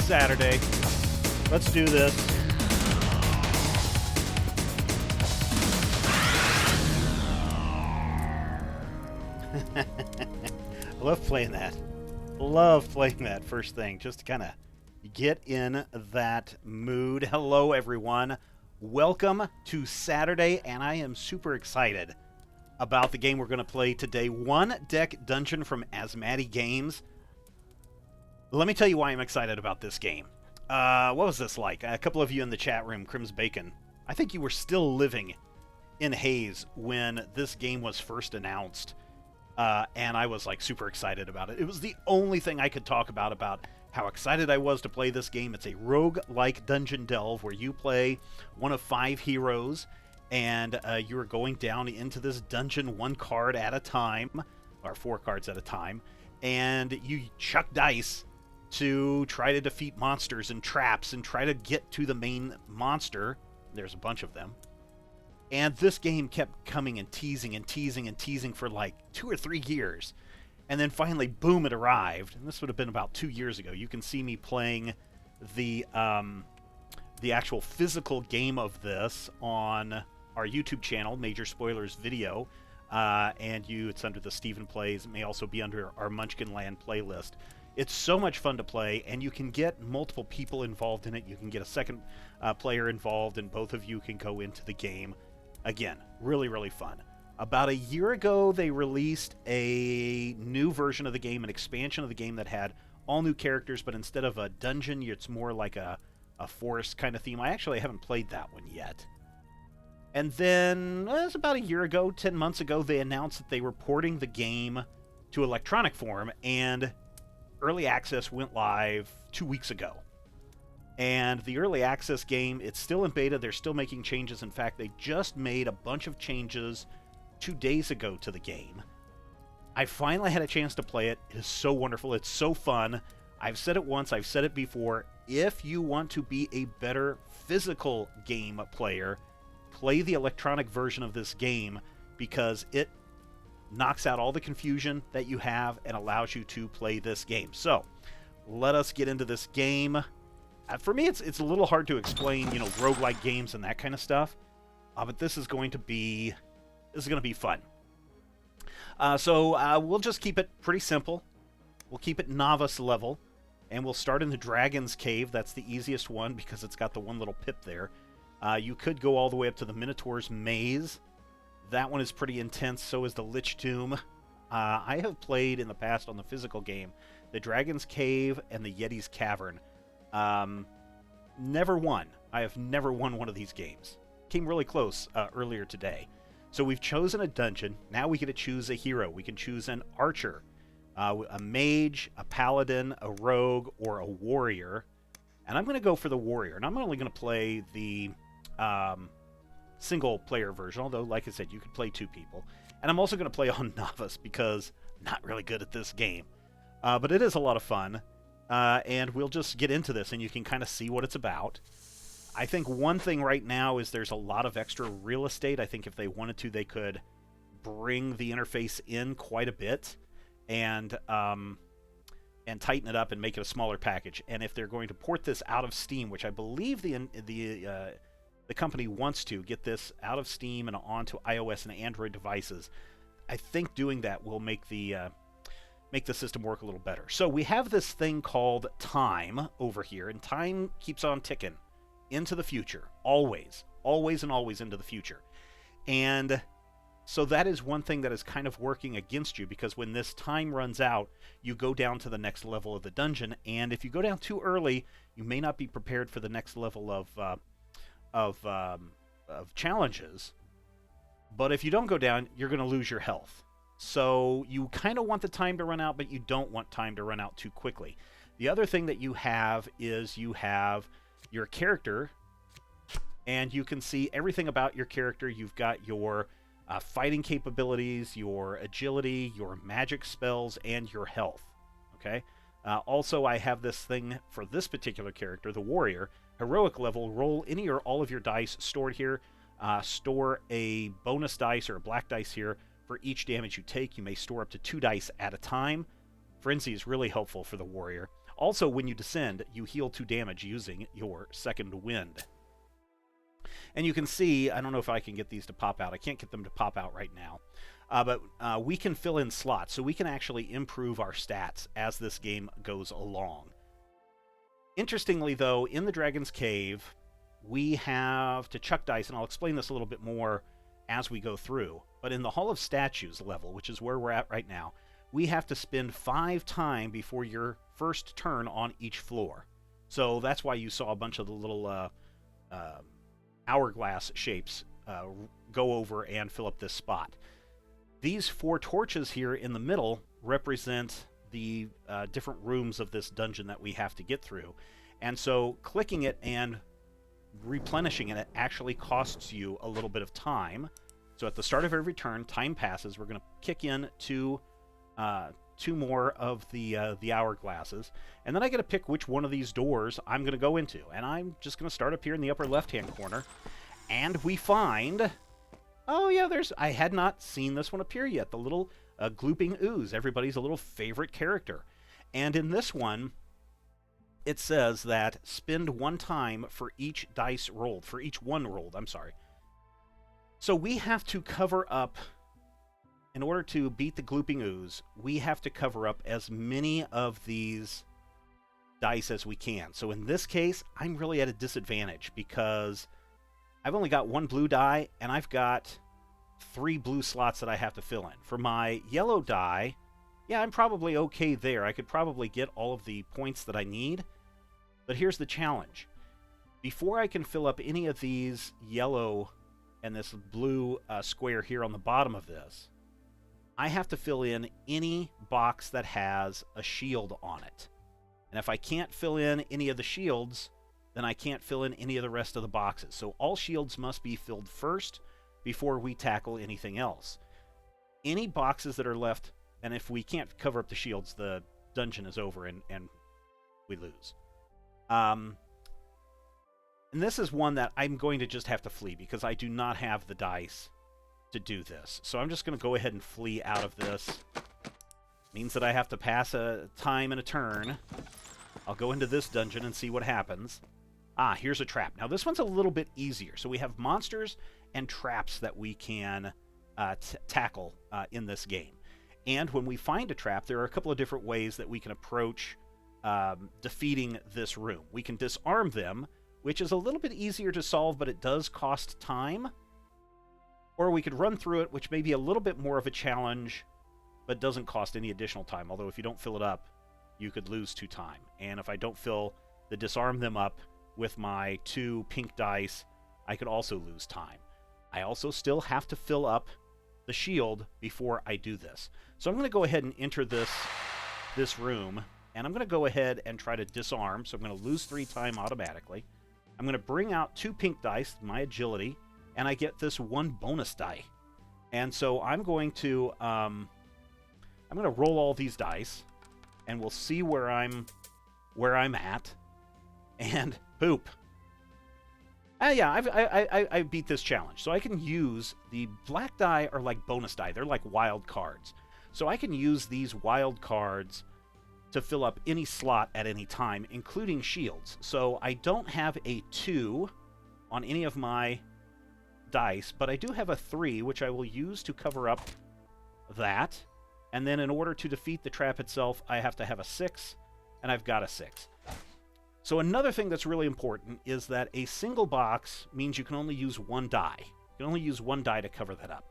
Saturday. Let's do this. I love playing that. Love playing that first thing, just to kind of get in that mood. Hello, everyone. Welcome to Saturday, and I am super excited about the game we're going to play today. One Deck Dungeon from Asmati Games. Let me tell you why I'm excited about this game. What was this like? A couple of you in the chat room, Crims Bacon, I think you were still living in haze when this game was first announced. And I was like super excited about it. It was the only thing I could talk about how excited I was to play this game. It's a roguelike dungeon delve where you play one of 5 heroes, and you're going down into this dungeon 1 card at a time, or 4 cards at a time, and you chuck dice to try to defeat monsters and traps and try to get to the main monster. There's a bunch of them. And this game kept coming and teasing and teasing and teasing for like 2 or 3 years. And then finally, boom, it arrived. And this would have been about 2 years ago. You can see me playing the actual physical game of this on our YouTube channel, Major Spoilers Video. And it's under the Steven Plays. It may also be under our Munchkin Land playlist. It's so much fun to play, and you can get multiple people involved in it. You can get a second player involved, and both of you can go into the game. Again, really, really fun. About a year ago, they released a new version of the game, an expansion of the game that had all new characters, but instead of a dungeon, it's more like a forest kind of theme. I actually haven't played that one yet. And then, it was about a year ago, 10 months ago, they announced that they were porting the game to electronic form, and early access went live 2 weeks ago. And the early access game, it's still in beta. They're still making changes. In fact, they just made a bunch of changes 2 days ago to the game. I finally had a chance to play it. It is so wonderful. It's so fun. I've said it once. I've said it before. If you want to be a better physical game player, play the electronic version of this game, because it knocks out all the confusion that you have and allows you to play this game. So, let us get into this game. For me, it's a little hard to explain, roguelike games and that kind of stuff. But this is going to be fun. So we'll just keep it pretty simple. We'll keep it novice level, and we'll start in the Dragon's Cave. That's the easiest one because it's got the one little pip there. You could go all the way up to the Minotaur's Maze. That one is pretty intense. So is the Lich Tomb. I have played in the past on the physical game the Dragon's Cave and the Yeti's Cavern. Never won. I have never won one of these games. Came really close earlier today. So we've chosen a dungeon. Now we get to choose a hero. We can choose an archer, a mage, a paladin, a rogue, or a warrior. And I'm going to go for the warrior. And I'm only going to play the single player version, although, like I said, you could play 2 people. And I'm also going to play on novice because I'm not really good at this game. But it is a lot of fun. And we'll just get into this, and you can kind of see what it's about. I think one thing right now is there's a lot of extra real estate. I think if they wanted to, they could bring the interface in quite a bit and tighten it up and make it a smaller package. And if they're going to port this out of Steam, which I believe the company wants to get this out of Steam and onto iOS and Android devices, I think doing that will make the system work a little better. So we have this thing called time over here, and time keeps on ticking into the future. Always. Always and always into the future. And so that is one thing that is kind of working against you, because when this time runs out, you go down to the next level of the dungeon, and if you go down too early, you may not be prepared for the next level of challenges. But if you don't go down, you're going to lose your health. So you kind of want the time to run out, but you don't want time to run out too quickly. The other thing that you have is you have your character, and you can see everything about your character. You've got your fighting capabilities, your agility, your magic spells, and your health. Okay? Also, I have this thing for this particular character, the warrior. Heroic level, roll any or all of your dice stored here. Store a bonus dice or a black dice here for each damage you take. You may store up to 2 dice at a time. Frenzy is really helpful for the warrior. Also, when you descend, you heal 2 damage using your second wind. And you can see, I don't know if I can get these to pop out. I can't get them to pop out right now. But we can fill in slots, so we can actually improve our stats as this game goes along. Interestingly, though, in the Dragon's Cave, we have to chuck dice, and I'll explain this a little bit more as we go through. But in the Hall of Statues level, which is where we're at right now, we have to spend 5 time before your first turn on each floor. So that's why you saw a bunch of the little hourglass shapes go over and fill up this spot. These 4 torches here in the middle represent the different rooms of this dungeon that we have to get through. And so clicking it and replenishing it actually costs you a little bit of time. So at the start of every turn, time passes. We're going to kick in 2 more of the hourglasses, and then I get to pick which one of these doors I'm going to go into. And I'm just going to start up here in the upper left-hand corner, and we find, oh yeah, I had not seen this one appear yet, the little glooping ooze, everybody's a little favorite character. And in this one, it says that spend 1 time for each dice rolled, for each one rolled, I'm sorry. So we have to cover up, in order to beat the glooping ooze, we have to cover up as many of these dice as we can. So in this case, I'm really at a disadvantage because I've only got 1 blue die, and I've got 3 blue slots that I have to fill in. For my yellow die, yeah, I'm probably okay there. I could probably get all of the points that I need. But here's the challenge. Before I can fill up any of these yellow and this blue square here on the bottom of this, I have to fill in any box that has a shield on it. And if I can't fill in any of the shields, then I can't fill in any of the rest of the boxes. So all shields must be filled first before we tackle anything else. Any boxes that are left, and if we can't cover up the shields, the dungeon is over and we lose. And this is one that I'm going to just have to flee because I do not have the dice to do this. So I'm just going to go ahead and flee out of this. Means that I have to pass a time and a turn. I'll go into this dungeon and see what happens. Ah, here's a trap. Now this one's a little bit easier. So we have monsters and traps that we can tackle in this game. And when we find a trap, there are a couple of different ways that we can approach defeating this room. We can disarm them, which is a little bit easier to solve, but it does cost time. Or we could run through it, which may be a little bit more of a challenge, but doesn't cost any additional time. Although if you don't fill it up, you could lose 2 time. And if I don't fill the disarm them up with my 2 pink dice, I could also lose time. I also still have to fill up the shield before I do this. So I'm going to go ahead and enter this room, and I'm going to go ahead and try to disarm. So I'm going to lose 3 time automatically. I'm going to bring out 2 pink dice, my agility, and I get this 1 bonus die. And so I'm going to roll all these dice, and we'll see where I'm at. And poop. Yeah, I beat this challenge. So I can use the black die are like bonus die. They're like wild cards. So I can use these wild cards to fill up any slot at any time, including shields. So I don't have a 2 on any of my dice, but I do have a 3, which I will use to cover up that. And then in order to defeat the trap itself, I have to have a 6, and I've got a 6. So another thing that's really important is that a single box means you can only use 1 die. You can only use 1 die to cover that up.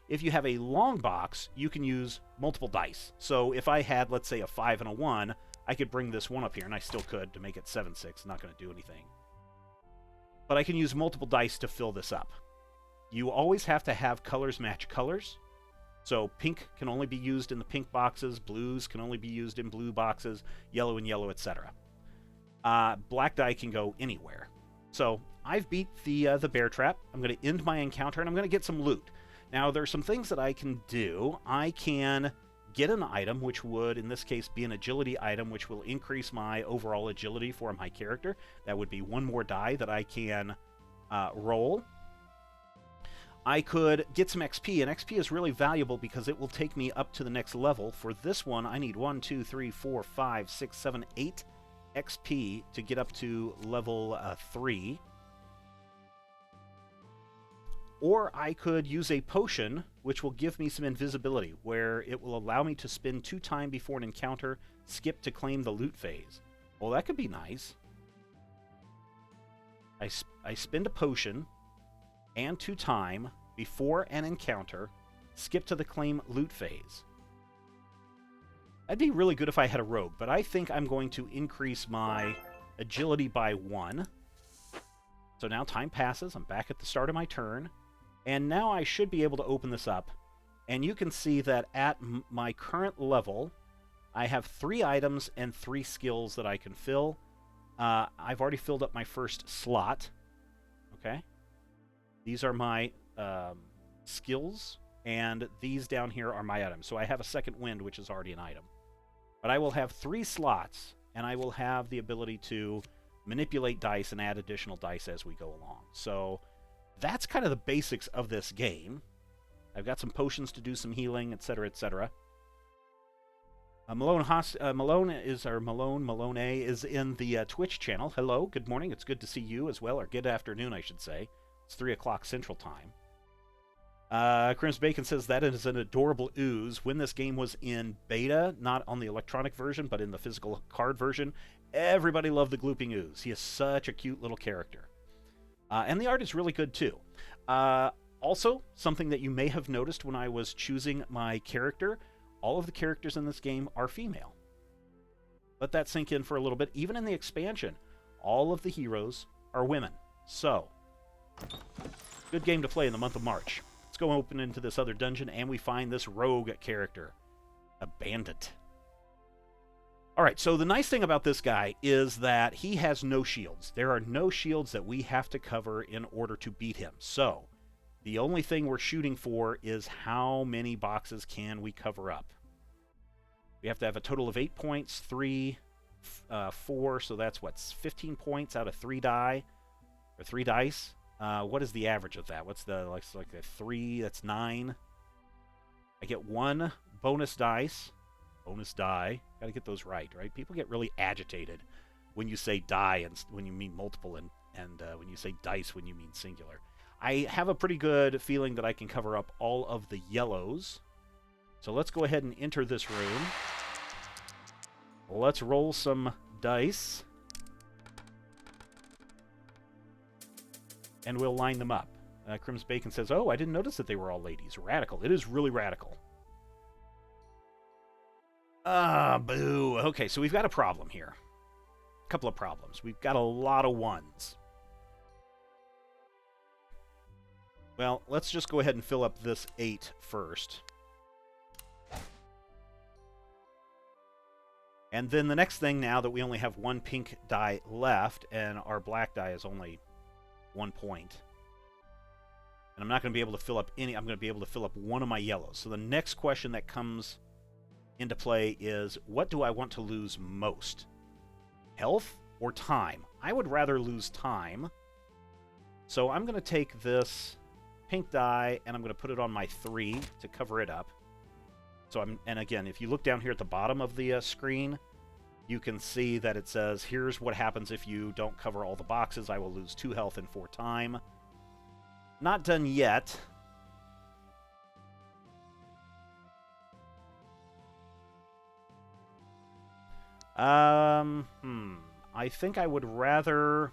If you have a long box, you can use multiple dice. So if I had, let's say, a 5 and a 1, I could bring this 1 up here, and I still could to make it 7-6. Not going to do anything. But I can use multiple dice to fill this up. You always have to have colors match colors. So pink can only be used in the pink boxes, blues can only be used in blue boxes, yellow and yellow, etc. Black die can go anywhere. So I've beat the bear trap. I'm going to end my encounter, and I'm going to get some loot. Now, there are some things that I can do. I can get an item, which would, in this case, be an agility item, which will increase my overall agility for my character. That would be 1 more die that I can roll. I could get some XP, and XP is really valuable because it will take me up to the next level. For this one, I need 1, 2, 3, 4, 5, 6, 7, 8 XP to get up to level 3. Or I could use a potion, which will give me some invisibility, where it will allow me to spend 2 time before an encounter, skip to claim the loot phase. Well, that could be nice. I spend a potion and 2 time before an encounter, skip to the claim loot phase. That'd be really good if I had a rogue, but I think I'm going to increase my agility by 1. So now time passes, I'm back at the start of my turn, and now I should be able to open this up, and you can see that at my current level, I have 3 items and 3 skills that I can fill. I've already filled up my first slot. Okay? These are my skills, and these down here are my items. So I have a second wind, which is already an item. But I will have 3 slots, and I will have the ability to manipulate dice and add additional dice as we go along. So that's kind of the basics of this game. I've got some potions to do some healing, etc., etc. Malone is in the Twitch channel. Hello, good morning. It's good to see you as well, or good afternoon, I should say. It's 3 o'clock Central Time. Crims Bacon says that is an adorable ooze. When this game was in beta, not on the electronic version, but in the physical card version, everybody loved the glooping ooze. He is such a cute little character. And the art is really good, too. Also, something that you may have noticed when I was choosing my character, all of the characters in this game are female. Let that sink in for a little bit. Even in the expansion, all of the heroes are women. So, good game to play in the month of March. Let's go open into this other dungeon, and we find this rogue character, a bandit. Alright, so the nice thing about this guy is that he has no shields. There are no shields that we have to cover in order to beat him. So, the only thing we're shooting for is how many boxes can we cover up. We have to have a total of 8 points, 3, 4, so that's what, 15 points out of 3 die, or 3 dice. What is the average of that? What's the, like a 3, that's 9. I get 1 bonus dice. Bonus die. Gotta get those right? People get really agitated when you say die and when you mean multiple, and when you say dice when you mean singular. I have a pretty good feeling that I can cover up all of the yellows. So let's go ahead and enter this room. Let's roll some dice. And we'll line them up. Crims Bacon says, oh, I didn't notice that they were all ladies. Radical. It is really radical. Boo. Okay, so we've got a problem here. A couple of problems. We've got a lot of 1s. Well, let's just go ahead and fill up this 8 first. And then the next thing, now that we only have 1 pink die left, and our black die is only 1 point. And I'm not going to be able to fill up any, I'm going to be able to fill up 1 of my yellows. So the next question that comes into play is, what do I want to lose most? Health or time? I would rather lose time. So I'm going to take this pink die and I'm going to put it on my 3 to cover it up. So and again, if you look down here at the bottom of the screen, you can see that it says, here's what happens if you don't cover all the boxes. I will lose 2 health and 4 time. Not done yet. I think I would rather...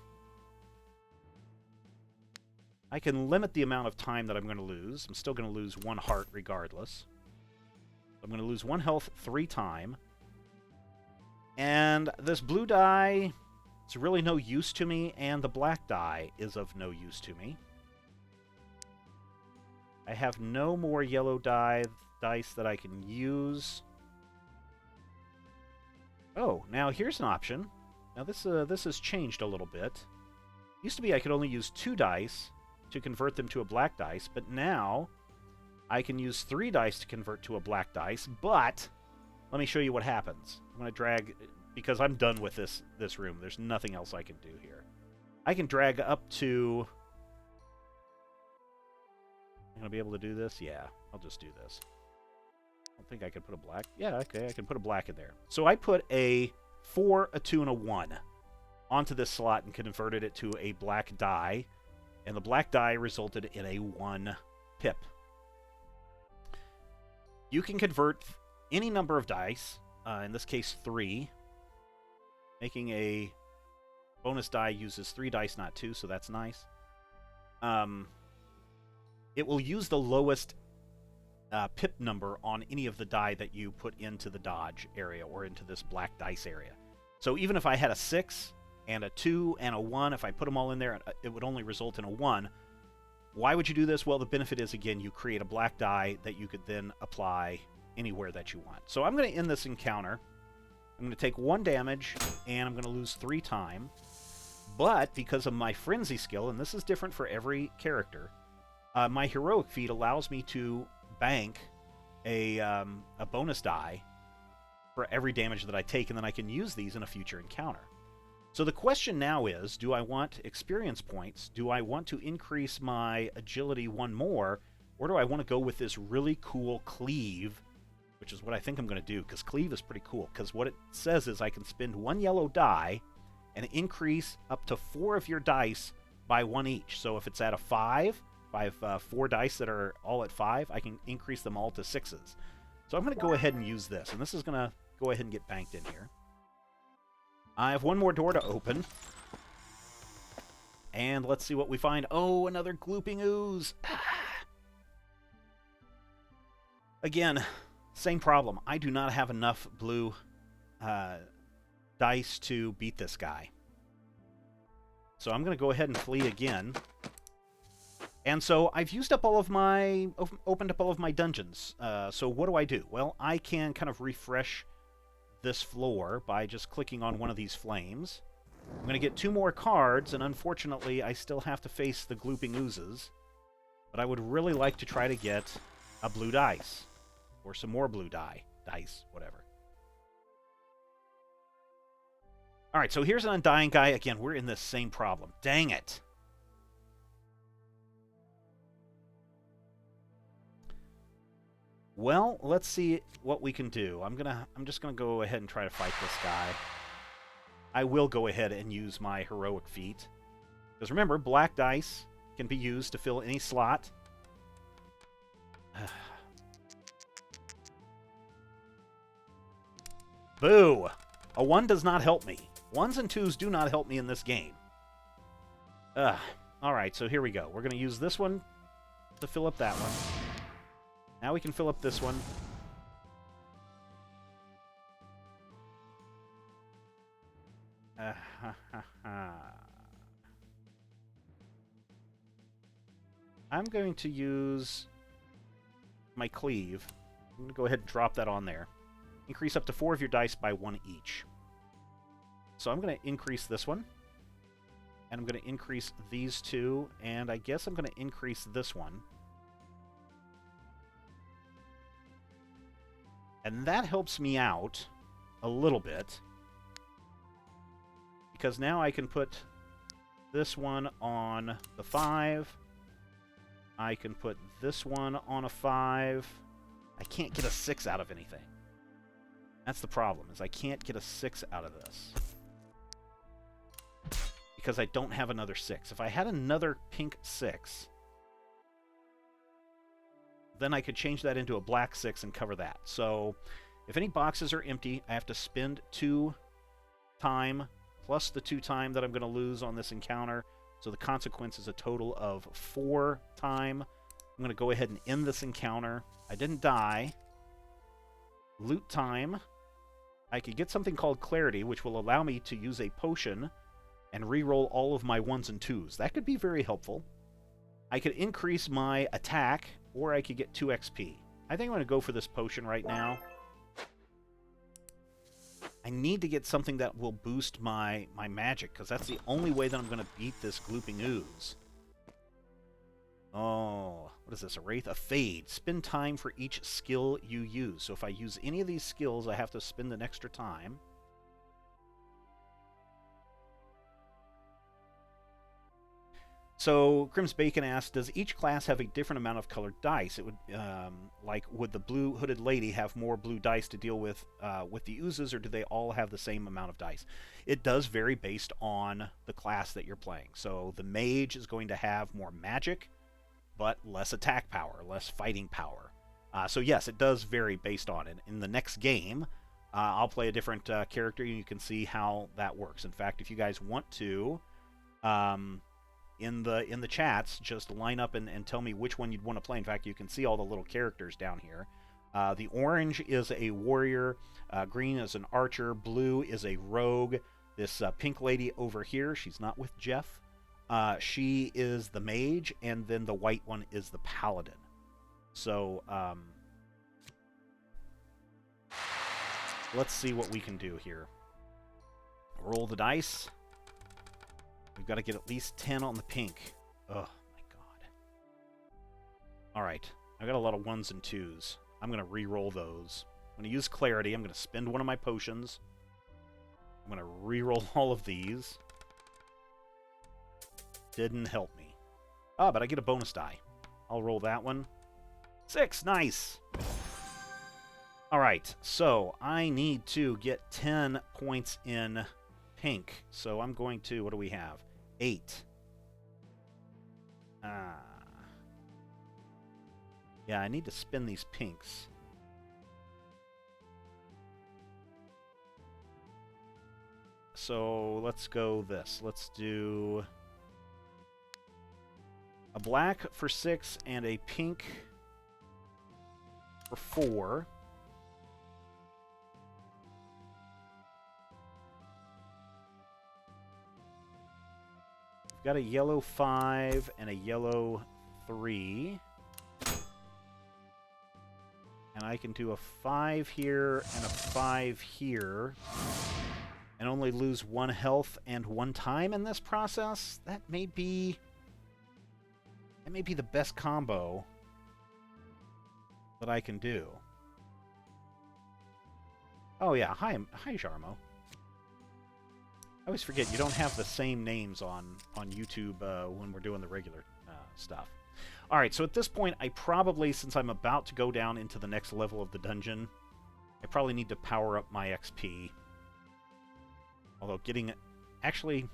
I can limit the amount of time that I'm going to lose. I'm still going to lose 1 heart regardless. I'm going to lose 1 health 3 time. And this blue die, it's really no use to me, and the black die is of no use to me. I have no more yellow dice that I can use. Oh, now here's an option. Now this has changed a little bit. Used to be I could only use 2 dice to convert them to a black dice, but now I can use 3 dice to convert to a black dice, but let me show you what happens. I'm going to drag, because I'm done with this room. There's nothing else I can do here. I can drag up to... I'm going to be able to do this? Yeah, I'll just do this. I don't think I can put a black... Yeah, okay, I can put a black in there. So I put a 4, a 2, and a 1 onto this slot and converted it to a black die, and the black die resulted in a 1 pip. You can convert any number of dice, in this case 3, making a bonus die uses 3 dice, not 2, so that's nice. It will use the lowest pip number on any of the die that you put into the dodge area or into this black dice area. So even if I had a 6 and a 2 and a 1, if I put them all in there, it would only result in a 1. Why would you do this? Well, the benefit is, again, you create a black die that you could then apply anywhere that you want. So I'm going to end this encounter. I'm going to take 1 damage, and I'm going to lose 3 time. But because of my Frenzy skill, and this is different for every character, my Heroic feat allows me to bank a bonus die for every damage that I take, and then I can use these in a future encounter. So the question now is, do I want experience points? Do I want to increase my agility 1 more? Or do I want to go with this really cool cleave, which is what I think I'm going to do, because cleave is pretty cool. Because what it says is I can spend 1 yellow die and increase up to 4 of your dice by 1 each. So if it's at a 5, if I have 4 dice that are all at 5, I can increase them all to 6s. So I'm going to go ahead and use this, and this is going to go ahead and get banked in here. I have 1 more door to open. And let's see what we find. Oh, another glooping ooze. Again, same problem. I do not have enough blue dice to beat this guy. So I'm going to go ahead and flee again. And so I've used up all of my... opened up all of my dungeons. So what do? Well, I can kind of refresh this floor by just clicking on one of these flames. I'm going to get 2 more cards, and unfortunately I still have to face the glooping oozes. But I would really like to try to get a blue dice. Or some more blue dice, whatever. Alright, so here's an Undying guy. Again, we're in this same problem. Dang it! Well, let's see what we can do. I'm just gonna go ahead and try to fight this guy. I will go ahead and use my Heroic feat. Because remember, black dice can be used to fill any slot. Boo! A 1 does not help me. 1s and 2s do not help me in this game. Alright, so here we go. We're going to use this one to fill up that one. Now we can fill up this one. I'm going to use my cleave. I'm going to go ahead and drop that on there. Increase up to 4 of your dice by 1 each. So I'm going to increase this one. And I'm going to increase these 2. And I guess I'm going to increase this one. And that helps me out a little bit. Because now I can put this one on the 5. I can put this one on a 5. I can't get a 6 out of anything. That's the problem, is I can't get a 6 out of this. Because I don't have another 6. If I had another pink 6, then I could change that into a black 6 and cover that. So, if any boxes are empty, I have to spend 2 time, plus the 2 time that I'm going to lose on this encounter. So the consequence is a total of 4 time. I'm going to go ahead and end this encounter. I didn't die. Loot time. I could get something called Clarity, which will allow me to use a potion and re-roll all of my 1s and 2s. That could be very helpful. I could increase my attack, or I could get 2 XP. I think I'm going to go for this potion right now. I need to get something that will boost my magic, because that's the only way that I'm going to beat this glooping ooze. Oh, what is this? A Wraith? A Fade. Spend time for each skill you use. So if I use any of these skills, I have to spend an extra time. So Crim's Bacon asks, does each class have a different amount of colored dice? It would, would the blue hooded lady have more blue dice to deal with the oozes, or do they all have the same amount of dice? It does vary based on the class that you're playing. So the mage is going to have more magic, but less attack power, less fighting power. So yes, it does vary based on it. In the next game, I'll play a different character, and you can see how that works. In fact, if you guys want to, in the chats, just line up and tell me which one you'd want to play. In fact, you can see all the little characters down here. The orange is a warrior, green is an archer, blue is a rogue. This pink lady over here, she's not with Jeff. She is the mage, and then the white one is the paladin. So, let's see what we can do here. Roll the dice. We've got to get at least 10 on the pink. Oh, my God. Alright. I've got a lot of 1s and 2s. I'm going to re-roll those. I'm going to use Clarity. I'm going to spend one of my potions. I'm going to re-roll all of these. Didn't help me. Ah, but I get a bonus die. I'll roll that one. 6! Nice! Alright, so I need to get 10 points in pink. So I'm going to... What do we have? 8. Yeah, I need to spin these pinks. So let's go this. Let's do a black for 6 and a pink for 4. We've got a yellow 5 and a yellow 3. And I can do a 5 here and a 5 here. And only lose 1 health and 1 time in this process? That may be the best combo that I can do. Oh yeah, hi Jarmo. I always forget you don't have the same names on YouTube when we're doing the regular stuff. Alright, so at this point, I probably, since I'm about to go down into the next level of the dungeon, I probably need to power up my XP. Although getting... Actually,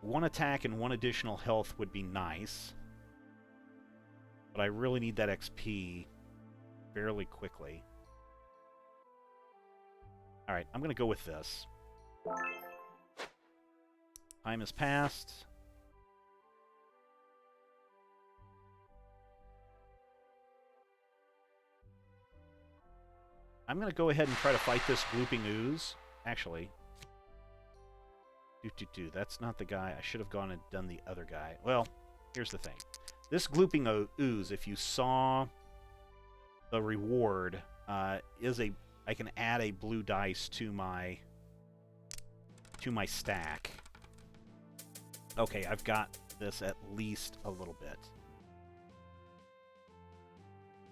1 attack and 1 additional health would be nice. But I really need that XP fairly quickly. Alright, I'm going to go with this. Time has passed. I'm going to go ahead and try to fight this glooping ooze. Actually. That's not the guy. I should have gone and done the other guy. Well, here's the thing. This glooping ooze, if you saw the reward, is a... I can add a blue dice to my stack. Okay, I've got this at least a little bit.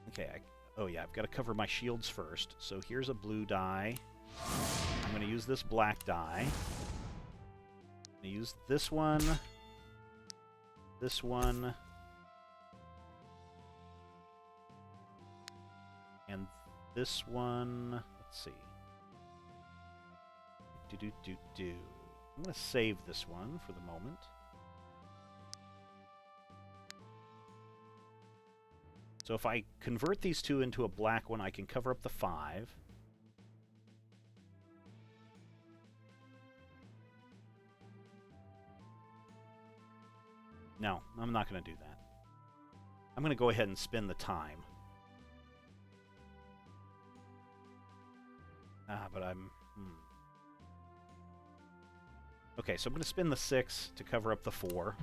Okay, oh yeah, I've got to cover my shields first. So here's a blue die. I'm going to use this black die. I'm going to use this one, and this one. Let's see. I'm going to save this one for the moment. So if I convert these two into a black one, I can cover up the 5. No, I'm not going to do that. I'm going to go ahead and spend the time. But I'm... Okay, so I'm going to spend the 6 to cover up the 4.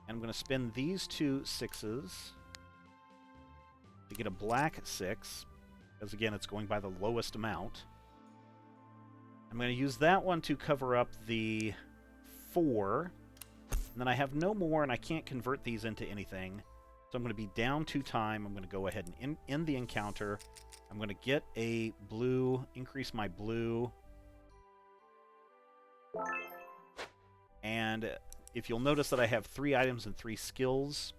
And I'm going to spend these 2 6s to get a black 6, because again, it's going by the lowest amount. I'm going to use that one to cover up the 4, and then I have no more, and I can't convert these into anything. So I'm going to be down 2 time. I'm going to go ahead and end the encounter. I'm going to get a blue, increase my blue. And if you'll notice that I have 3 items and 3 skills,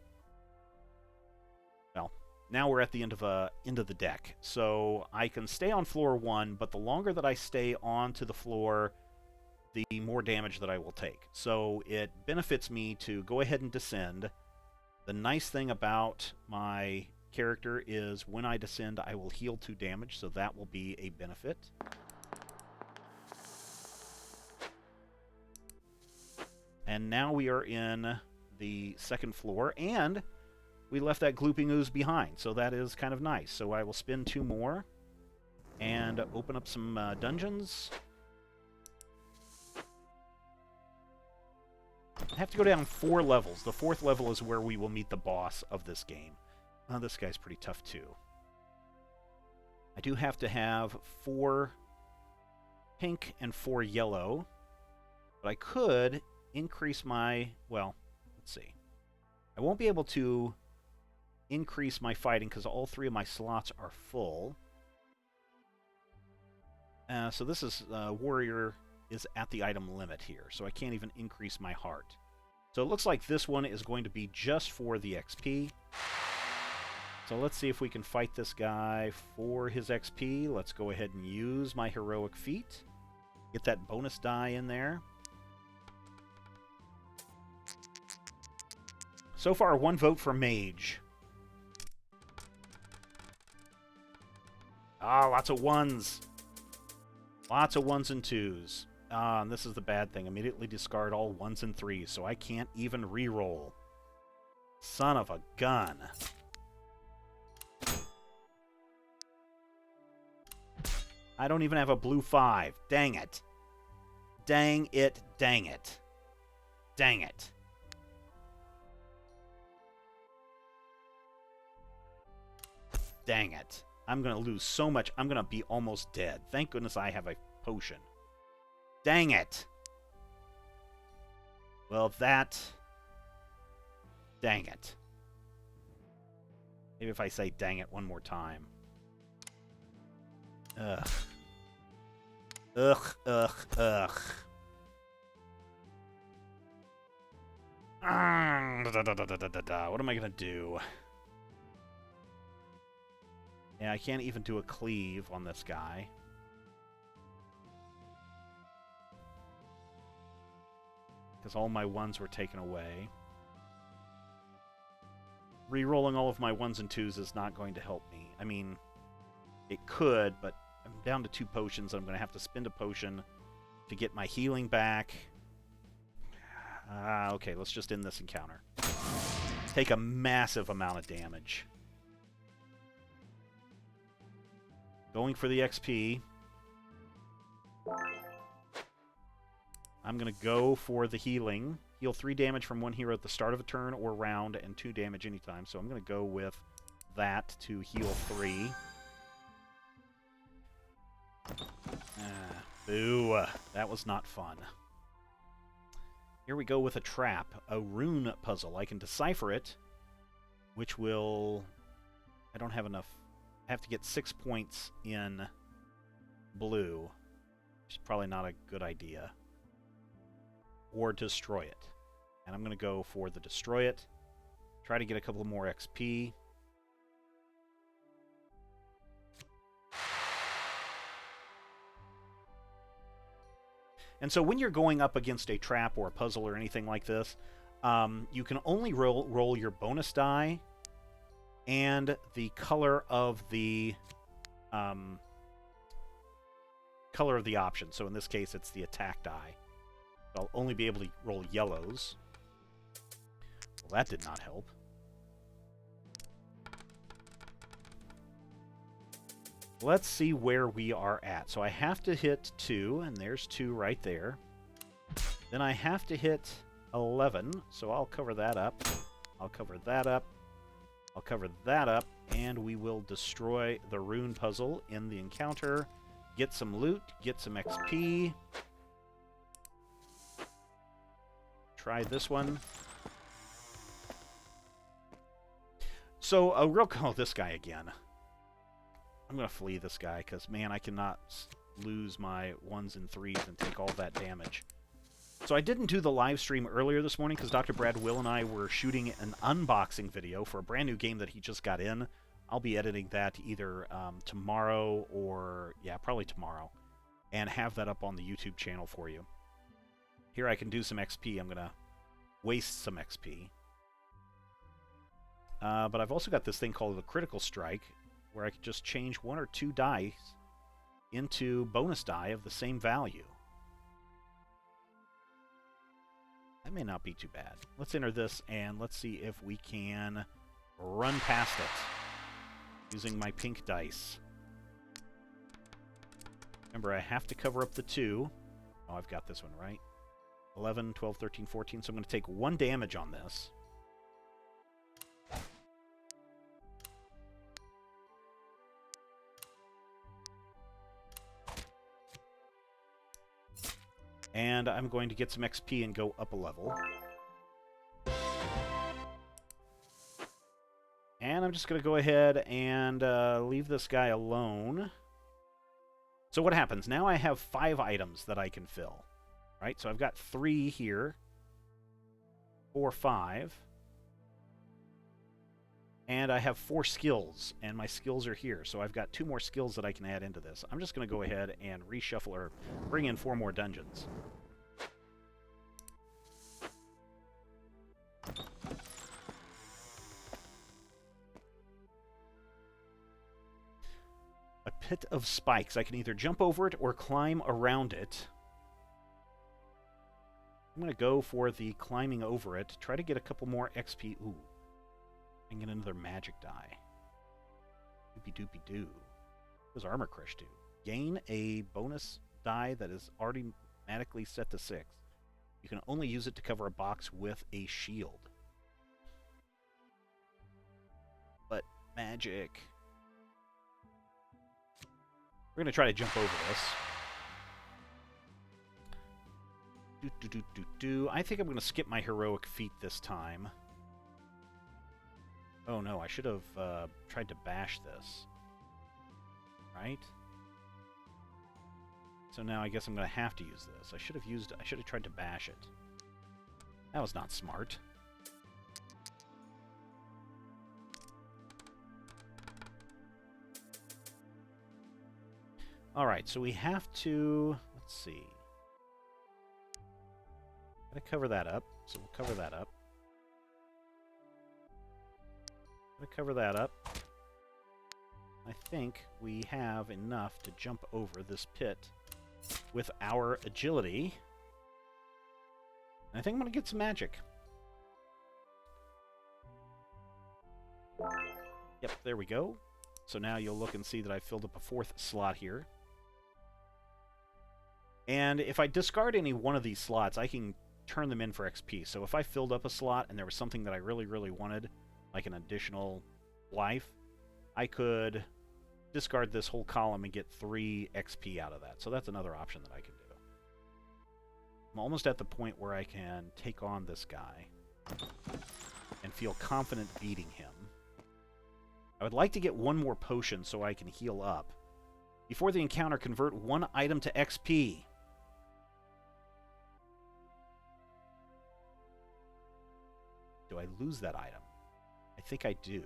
well, now we're at the end of the deck. So I can stay on floor 1, but the longer that I stay onto the floor, the more damage that I will take. So it benefits me to go ahead and descend. The nice thing about my character is when I descend, I will heal 2 damage, so that will be a benefit. And now we are in the 2nd floor, and we left that glooping ooze behind, so that is kind of nice. So I will spend 2 more and open up some dungeons. I have to go down 4 levels. The 4th level is where we will meet the boss of this game. This guy's pretty tough, too. I do have to have 4 pink and 4 yellow, but I could increase my... well, let's see. I won't be able to increase my fighting because all 3 of my slots are full. So this is... warrior is at the item limit here, so I can't even increase my heart. So it looks like this one is going to be just for the XP. So let's see if we can fight this guy for his XP. Let's go ahead and use my heroic feat. Get that bonus die in there. So far, 1 vote for Mage. Ah, lots of 1s. Lots of 1s and 2s. And this is the bad thing. Immediately discard all 1s and 3s, so I can't even re-roll. Son of a gun. I don't even have a blue 5. Dang it. Dang it, dang it. Dang it. Dang it. I'm going to lose so much. I'm going to be almost dead. Thank goodness I have a potion. Dang it. Well, that... dang it. Maybe if I say dang it one more time. Ugh. Ugh, ugh, ugh. What am I going to do? Yeah, I can't even do a cleave on this guy. Because all my 1s were taken away. Rerolling all of my 1s and 2s is not going to help me. I mean, it could, but I'm down to 2 potions. I'm going to have to spend a potion to get my healing back. Okay, let's just end this encounter. Take a massive amount of damage. Going for the XP. I'm going to go for the healing. Heal 3 damage from 1 hero at the start of a turn or round, and 2 damage anytime. So I'm going to go with that to heal 3. Boo. That was not fun. Here we go with a trap. A rune puzzle. I can decipher it, which will... I don't have enough... I have to get 6 points in blue, which is probably not a good idea. Or destroy it. And I'm going to go for the destroy it. Try to get a couple more XP. And so when you're going up against a trap or a puzzle or anything like this, you can only roll your bonus die and the color of the option. So in this case, it's the attack die. I'll only be able to roll yellows. Well, that did not help. Let's see where we are at. So I have to hit 2, and there's 2 right there. Then I have to hit 11, so I'll cover that up. I'll cover that up. I'll cover that up, and we will destroy the rune puzzle in the encounter. Get some loot, get some XP. Try this one. So, oh, this guy again. I'm going to flee this guy, because, man, I cannot lose my 1s and 3s and take all that damage. So I didn't do the live stream earlier this morning because Dr. Brad Will and I were shooting an unboxing video for a brand new game that he just got in. I'll be editing that either tomorrow or, yeah, probably tomorrow, and have that up on the YouTube channel for you. Here I can do some XP. I'm going to waste some XP. But I've also got this thing called the Critical Strike, where I can just change 1 or 2 dice into bonus die of the same value. That may not be too bad. Let's enter this, and let's see if we can run past it using my pink dice. Remember, I have to cover up the 2. Oh, I've got this one right. 11, 12, 13, 14. So I'm going to take 1 damage on this. And I'm going to get some XP and go up a level. And I'm just going to go ahead and leave this guy alone. So what happens? Now I have 5 items that I can fill. Right? So I've got 3 here. 4, 5. And I have 4 skills, and my skills are here. So I've got 2 more skills that I can add into this. I'm just going to go ahead and reshuffle, or bring in 4 more dungeons. A pit of spikes. I can either jump over it or climb around it. I'm going to go for the climbing over it. Try to get a couple more XP. Ooh. And get another magic die. Doopy doopy doo. What does Armor Crush do? Gain a bonus die that is automatically set to 6. You can only use it to cover a box with a shield. But magic. We're going to try to jump over this. I think I'm going to skip my heroic feat this time. Oh no, I should have tried to bash this. Right? So now I guess I'm going to have to use this. I should have tried to bash it. That was not smart. Alright, so we have to... Let's see. Gotta cover that up, so we'll cover that up. Gotta cover that up. I think we have enough to jump over this pit with our agility. And I think I'm gonna get some magic. Yep, there we go. So now you'll look and see that I filled up a 4th slot here. And if I discard any one of these slots, I can turn them in for XP. So if I filled up a slot and there was something that I really, really wanted, like an additional life, I could discard this whole column and get 3 XP out of that. So that's another option that I can do. I'm almost at the point where I can take on this guy and feel confident beating him. I would like to get 1 more potion so I can heal up. Before the encounter, convert 1 item to XP. Do I lose that item? I think I do.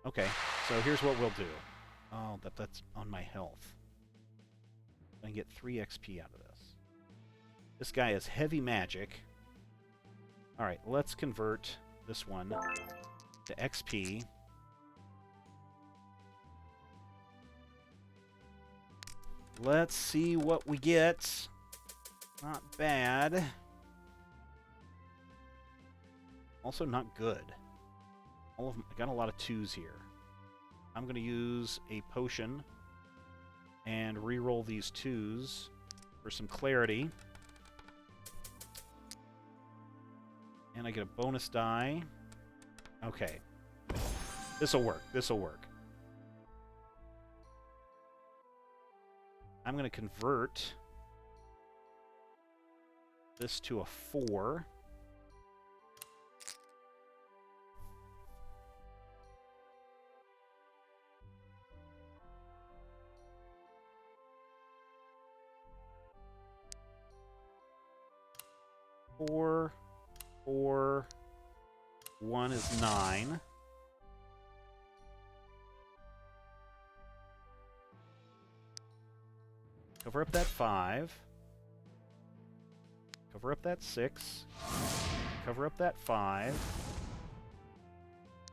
Okay, so here's what we'll do. Oh, that's on my health. I can get 3 XP out of this. This guy is heavy magic. Alright, let's convert this one to XP. Let's see what we get. Not bad. Also not good. I got a lot of 2s here. I'm going to use a potion and re-roll these 2s for some clarity. And I get a bonus die. Okay. This'll work. This'll work. I'm going to convert this to a 4. 4, 4, 1 is 9. Cover up that 5. Cover up that 6. Cover up that 5.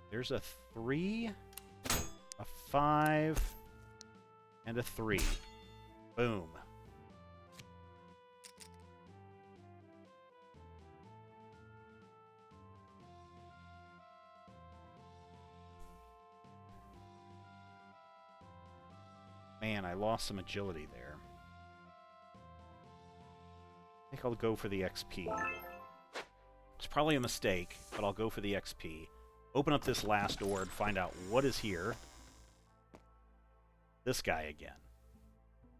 There's a 3, a 5, and a 3. Boom. Man, I lost some agility there. I think I'll go for the XP. It's probably a mistake, but I'll go for the XP. Open up this last door and find out what is here. This guy again.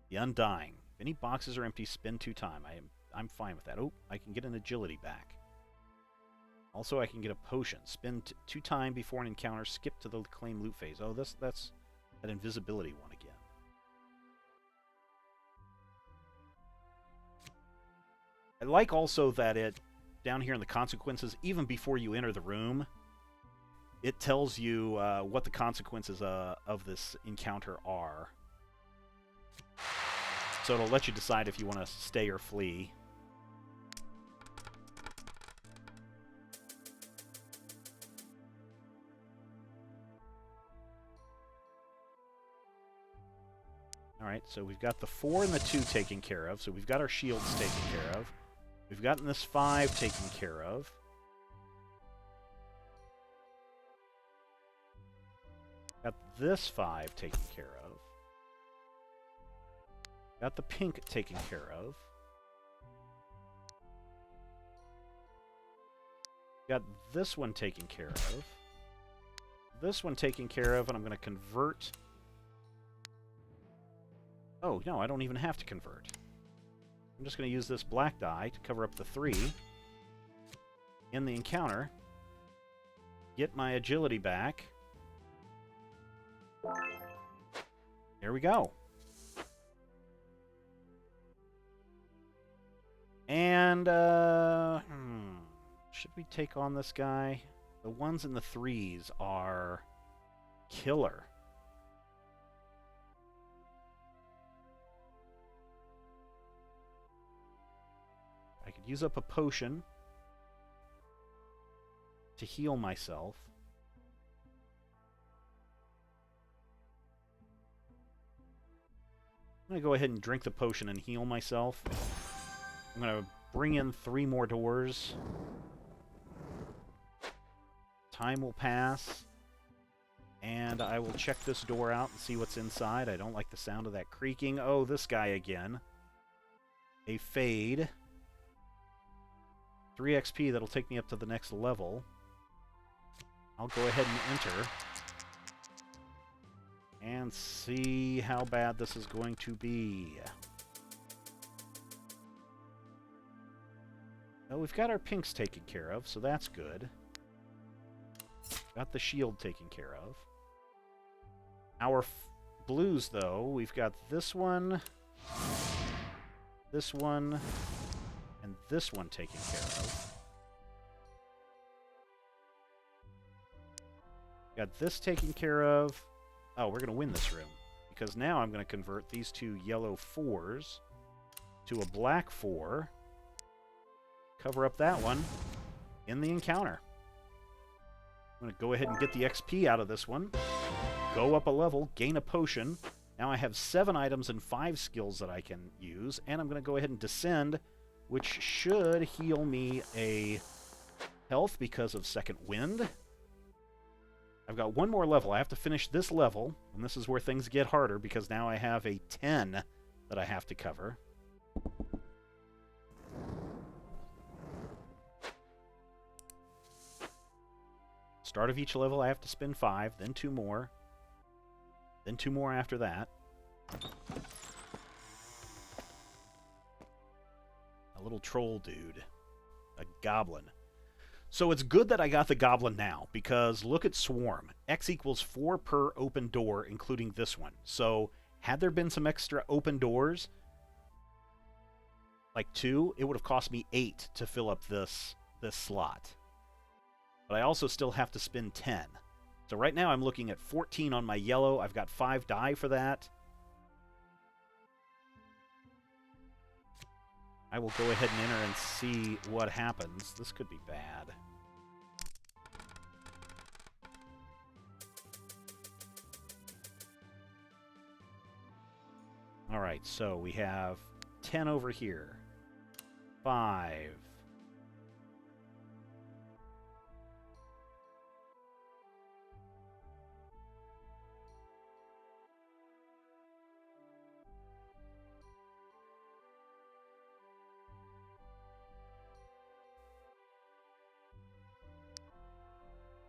The Undying. If any boxes are empty, spin 2 times. I'm fine with that. Oh, I can get an agility back. Also, I can get a potion. Spin 2 times before an encounter. Skip to the claim loot phase. Oh, that's that invisibility one again. I like also that it, down here in the consequences, even before you enter the room, it tells you what the consequences of this encounter are. So it'll let you decide if you want to stay or flee. Alright, so we've got the 4 and the 2 taken care of, so we've got our shields taken care of. We've gotten this 5 taken care of. Got this 5 taken care of. Got the pink taken care of. Got this one taken care of. This one taken care of, and I'm going to convert. Oh, no, I don't even have to convert. I'm just going to use this black die to cover up the 3 in the encounter. Get my agility back. There we go. And, should we take on this guy? The ones in the 3s are killer. I could use up a potion to heal myself. I'm going to go ahead and drink the potion and heal myself. I'm going to bring in 3 more doors. Time will pass. And I will check this door out and see what's inside. I don't like the sound of that creaking. Oh, this guy again. A fade. 3 XP, that'll take me up to the next level. I'll go ahead and enter. And see how bad this is going to be. Well, we've got our pinks taken care of, so that's good. Got the shield taken care of. Our blues, though, we've got this one, and this one taken care of. Got this taken care of. Oh, we're going to win this room. Because now I'm going to convert these 2 yellow 4s to a black 4. Cover up that one in the encounter. I'm going to go ahead and get the XP out of this one. Go up a level, gain a potion. Now I have 7 items and 5 skills that I can use. And I'm going to go ahead and descend, which should heal me a health because of second wind. I've got 1 more level. I have to finish this level, and this is where things get harder because now I have a 10 that I have to cover. Start of each level, I have to spend 5, then 2 more, then 2 more after that. A little troll dude. A goblin. So it's good that I got the goblin now, because look at Swarm. X equals 4 per open door, including this one. So had there been some extra open doors, like 2, it would have cost me 8 to fill up this slot. But I also still have to spend 10. So right now I'm looking at 14 on my yellow. I've got 5 die for that. I will go ahead and enter and see what happens. This could be bad. Alright, so we have 10 over here. 5.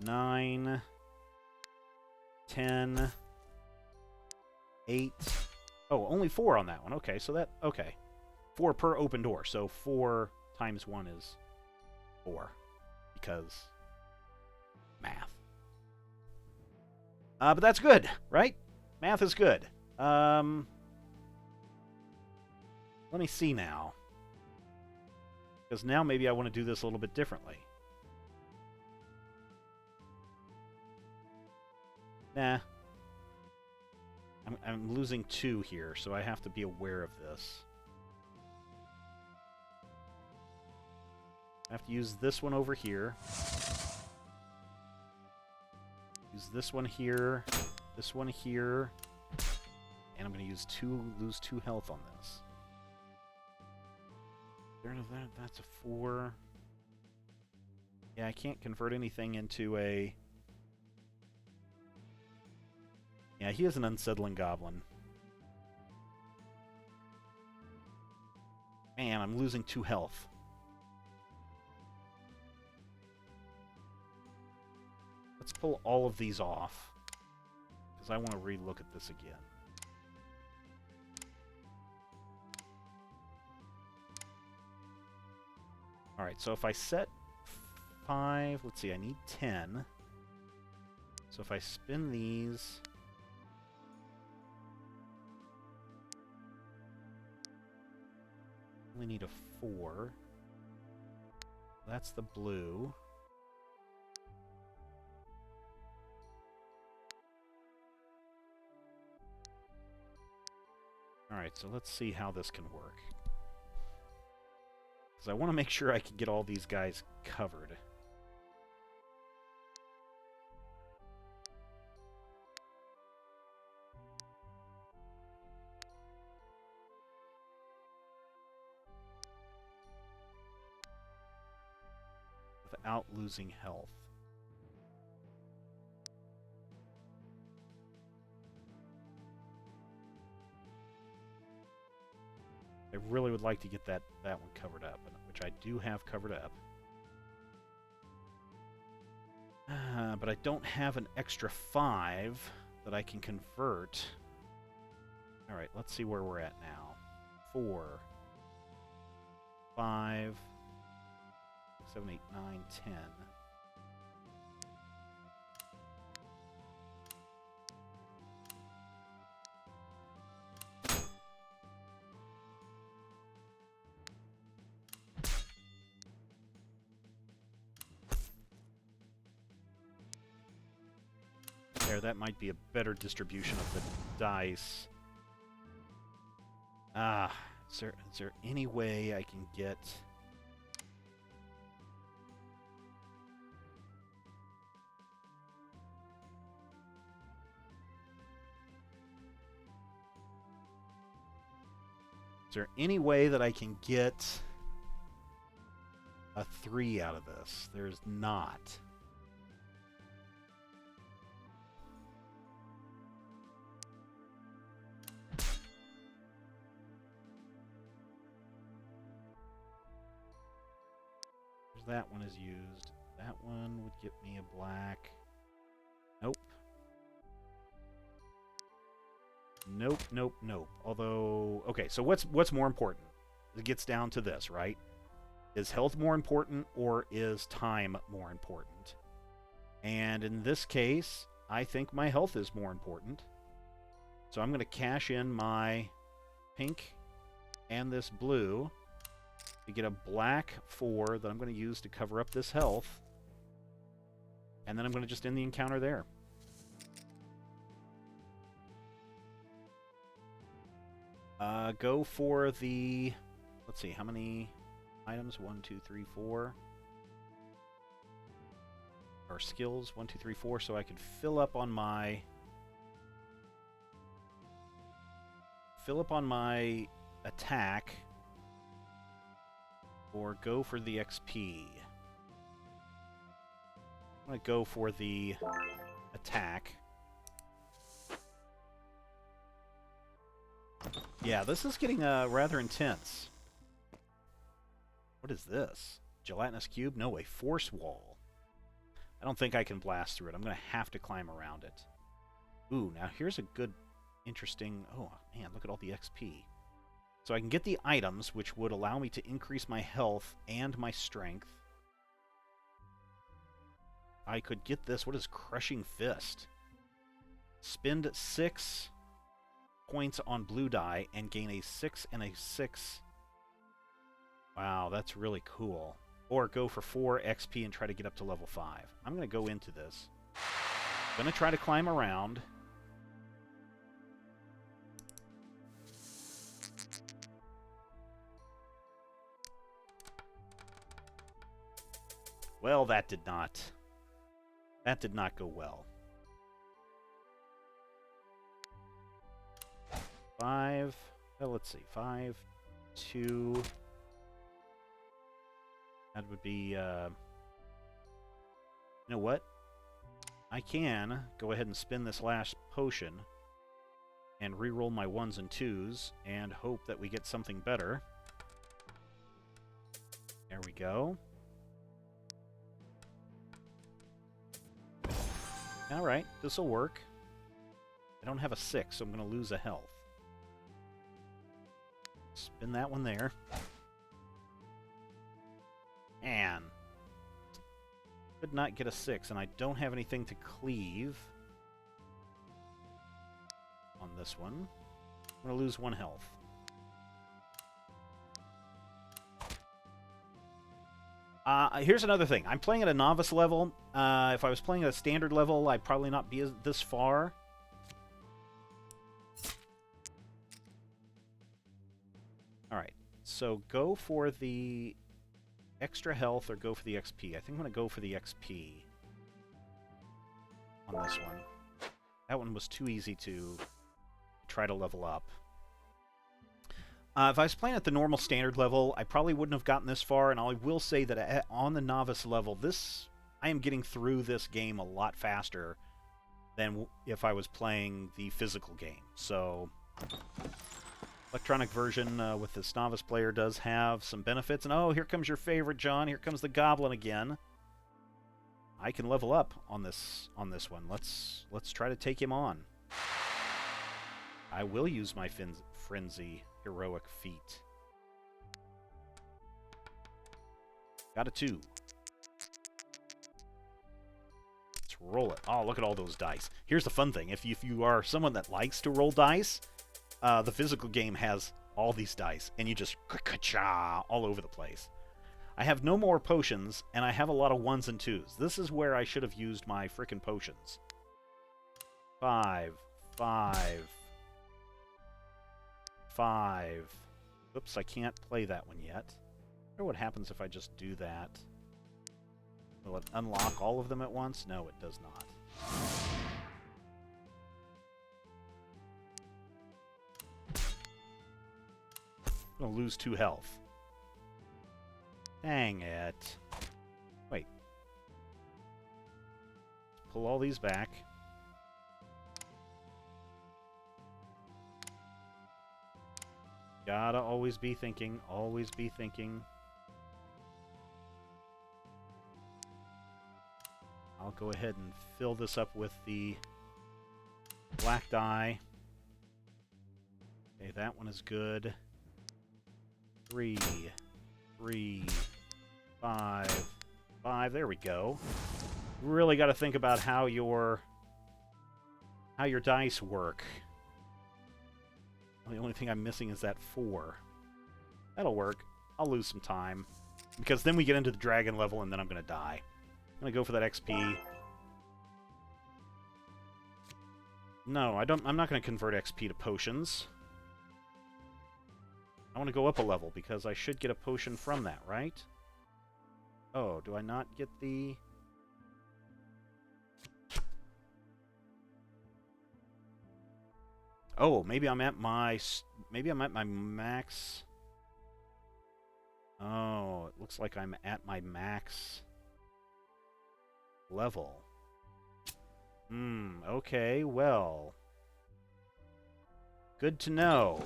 Nine, 10, 8. Oh, only 4 on that one. Okay, so that... Okay. 4 per open door. So 4 times 1 is 4. Because... math. But that's good, right? Math is good. Let me see now. Because now maybe I want to do this a little bit differently. Nah. I'm losing 2 here, so I have to be aware of this. I have to use this one over here. Use this one here. This one here. And I'm going to use lose 2 health on this. That's a 4. Yeah, I can't convert anything into a... Yeah, he is an unsettling goblin. Man, I'm losing 2 health. Let's pull all of these off, because I want to re-look at this again. Alright, so if I set 5... Let's see, I need 10. So if I spin these... only need a 4. That's the blue. Alright, so let's see how this can work. Because I want to make sure I can get all these guys covered. Without losing health. I really would like to get that one covered up, which I do have covered up. But I don't have an extra 5 that I can convert. Alright, let's see where we're at now. 4, 5, 6, 7, 8, 9, 10. There, that might be a better distribution of the dice. Is there any way I can get... Is there any way that I can get a 3 out of this? There's not. That one is used. That one would get me a black. Nope. Nope, nope, nope. Although, okay, so what's more important? It gets down to this, right? Is health more important or is time more important? And in this case, I think my health is more important. So I'm going to cash in my pink and this blue. to get a black 4 that I'm going to use to cover up this health. And then I'm going to just end the encounter there. Go for the... Let's see, how many items? 1, 2, 3, 4. Or skills, 1, 2, 3, 4, so I could fill up on my attack, or go for the XP. I'm going to go for the attack. Yeah, this is getting rather intense. What is this? Gelatinous cube? No, a force wall. I don't think I can blast through it. I'm going to have to climb around it. Ooh, now here's a good, interesting... Oh, man, look at all the XP. So I can get the items, which would allow me to increase my health and my strength. I could get this. What is Crushing Fist? Spend 6 points on blue die and gain a 6 and a 6. Wow, that's really cool. Or go for 4 XP and try to get up to level 5. I'm going to go into this. I'm going to try to climb around. Well, that did not go well. 5, well, let's see, 5, 2, that would be, you know what? I can go ahead and spin this last potion and re-roll my 1s and 2s and hope that we get something better. There we go. Alright, this'll work. I don't have a 6, so I'm going to lose a health. Spin that one there. And could not get a 6, and I don't have anything to cleave on this one. I'm going to lose 1 health. Here's another thing. I'm playing at a novice level. If I was playing at a standard level, I'd probably not be this far. Alright, so go for the extra health or go for the XP. I think I'm going to go for the XP on this one. That one was too easy to try to level up. If I was playing at the normal standard level, I probably wouldn't have gotten this far, and I will say that on the novice level, I am getting through this game a lot faster than if I was playing the physical game. So, electronic version with this novice player does have some benefits. And oh, here comes your favorite, John. Here comes the goblin again. I can level up on this one. Let's try to take him on. I will use my frenzy heroic feat. Got a 2. Let's roll it. Oh, look at all those dice. Here's the fun thing. If you are someone that likes to roll dice, the physical game has all these dice, and you just ka-cha all over the place. I have no more potions, and I have a lot of 1s and 2s. This is where I should have used my frickin' potions. 5, 5, 5. Oops, I can't play that one yet. I wonder what happens if I just do that. Will it unlock all of them at once? No, it does not. I'm going to lose 2 health. Dang it. Wait. Let's pull all these back. Gotta always be thinking, always be thinking. I'll go ahead and fill this up with the black dye. Okay, that one is good. 3, 3, 5, 5. There we go. Really got to think about how your dice work. The only thing I'm missing is that 4. That'll work. I'll lose some time. Because then we get into the dragon level, and then I'm going to die. I'm going to go for that XP. No, I'm not going to convert XP to potions. I want to go up a level, because I should get a potion from that, right? Oh, do I not get the... Oh, maybe I'm at my max. Oh, it looks like I'm at my max level. Okay, well. Good to know.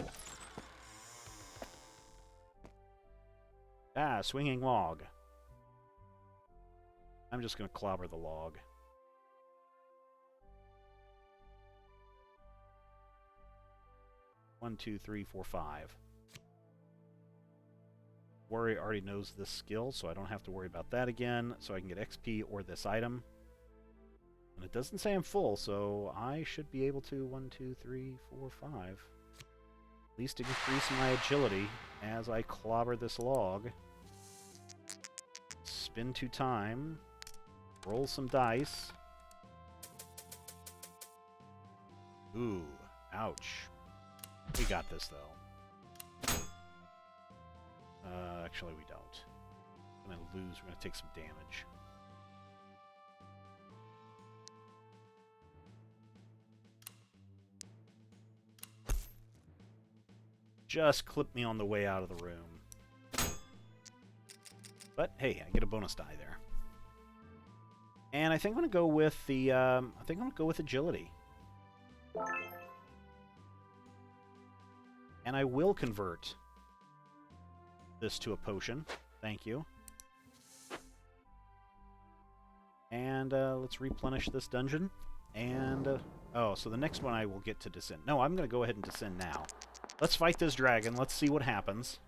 Ah, swinging log. I'm just going to clobber the log. One, two, three, four, five. Warrior already knows this skill, so I don't have to worry about that again. So I can get XP or this item. And it doesn't say I'm full, so I should be able to 1, 2, 3, 4, 5. At least increase my agility as I clobber this log. Spin 2 time. Roll some dice. Ooh, ouch. We got this, though. Actually, we don't. We're going to lose. We're going to take some damage. Just clip me on the way out of the room. But, hey, I get a bonus die there. And I think I'm going to go with the, I think I'm going to go with agility. And I will convert this to a potion. Thank you. And let's replenish this dungeon. And, oh, so the next one I will get to descend. No, I'm going to go ahead and descend now. Let's fight this dragon. Let's see what happens.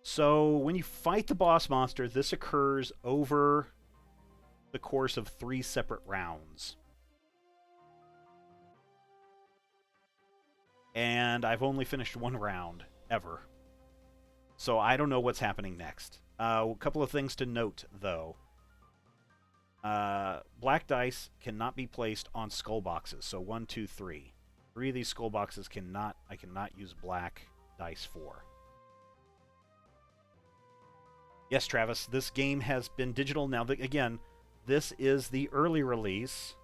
So, when you fight the boss monster, this occurs over the course of 3 separate rounds. And I've only finished 1 round, ever. So I don't know what's happening next. A couple of things to note, though. Black dice cannot be placed on skull boxes. So 1, 2, 3. 3 of these skull boxes I cannot use black dice for. Yes, Travis, this game has been digital. Now, again, this is the early release.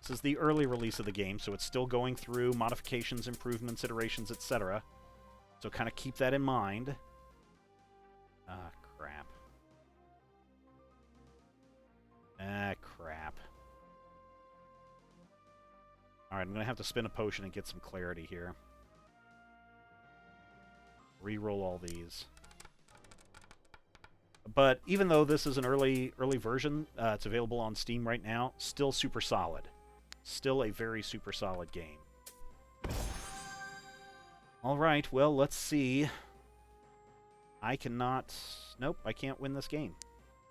This is the early release of the game, so it's still going through modifications, improvements, iterations, etc. So kind of keep that in mind. Ah, crap. Ah, crap. Alright, I'm going to have to spin a potion and get some clarity here. Reroll all these. But even though this is an early version, it's available on Steam right now, still super solid. Still a very super solid game. Alright, well, let's see. I cannot... Nope, I can't win this game.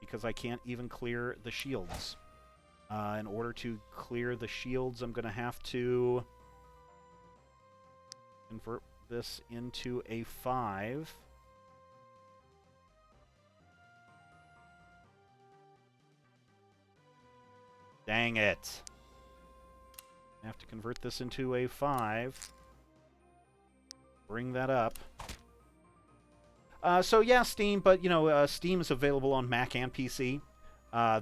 Because I can't even clear the shields. In order to clear the shields, I'm going to have to convert this into a 5. Dang it. I have to convert this into a 5. Bring that up. So yeah, Steam, but you know, Steam is available on Mac and PC.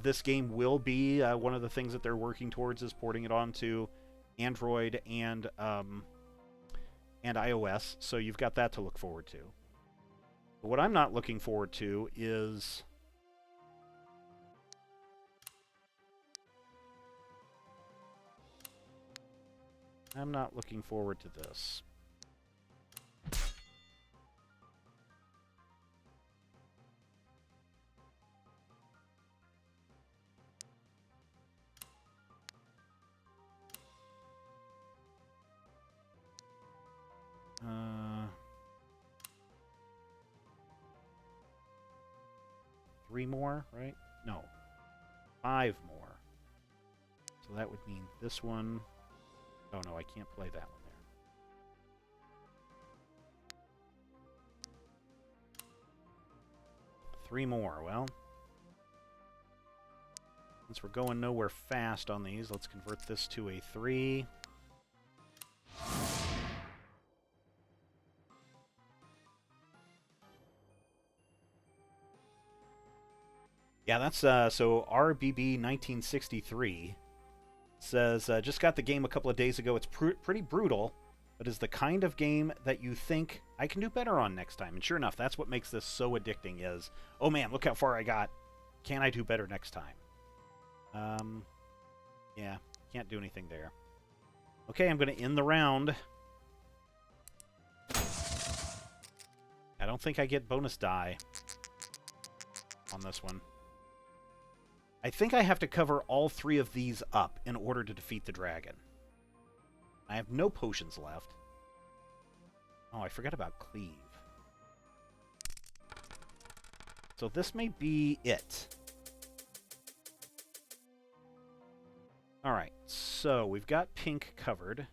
This game will be one of the things that they're working towards is porting it onto Android and iOS. So you've got that to look forward to. But what I'm not looking forward to is I'm not looking forward to this. Three more, right? No. 5 more. So that would mean this one. Oh no, I can't play that one 3 more. Well, since we're going nowhere fast on these, let's convert this to a 3. Yeah, that's, so RBB 1963 says, just got the game a couple of days ago. It's pretty brutal, but is the kind of game that you think I can do better on next time. And sure enough, that's what makes this so addicting is, oh man, look how far I got. Can I do better next time? Yeah, can't do anything there. Okay, I'm going to end the round. I don't think I get bonus die on this one. I think I have to cover all 3 of these up in order to defeat the dragon. I have no potions left. Oh, I forgot about cleave. So this may be it. Alright, so we've got pink covered.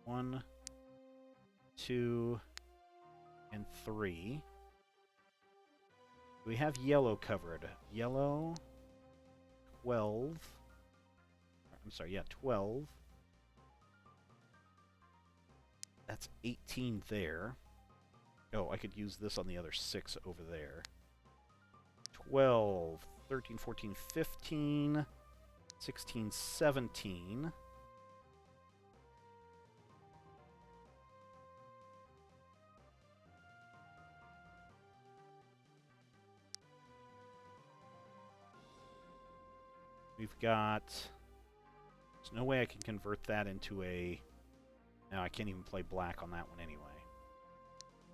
1, 2, and 3. We have yellow covered. Yellow, 12. I'm sorry, yeah, 12. That's 18 there. Oh, I could use this on the other 6 over there. 12, 13, 14, 15, 16, 17. We've got... There's no way I can convert that into a... No, I can't even play black on that one anyway.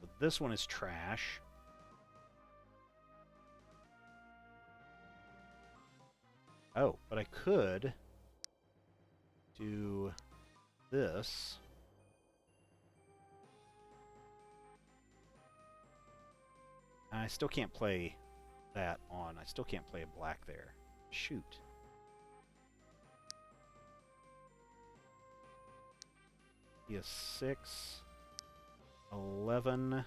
But this one is trash. Oh, but I could do this. I still can't play that on. I still can't play a black there. Shoot. He is 6, 11,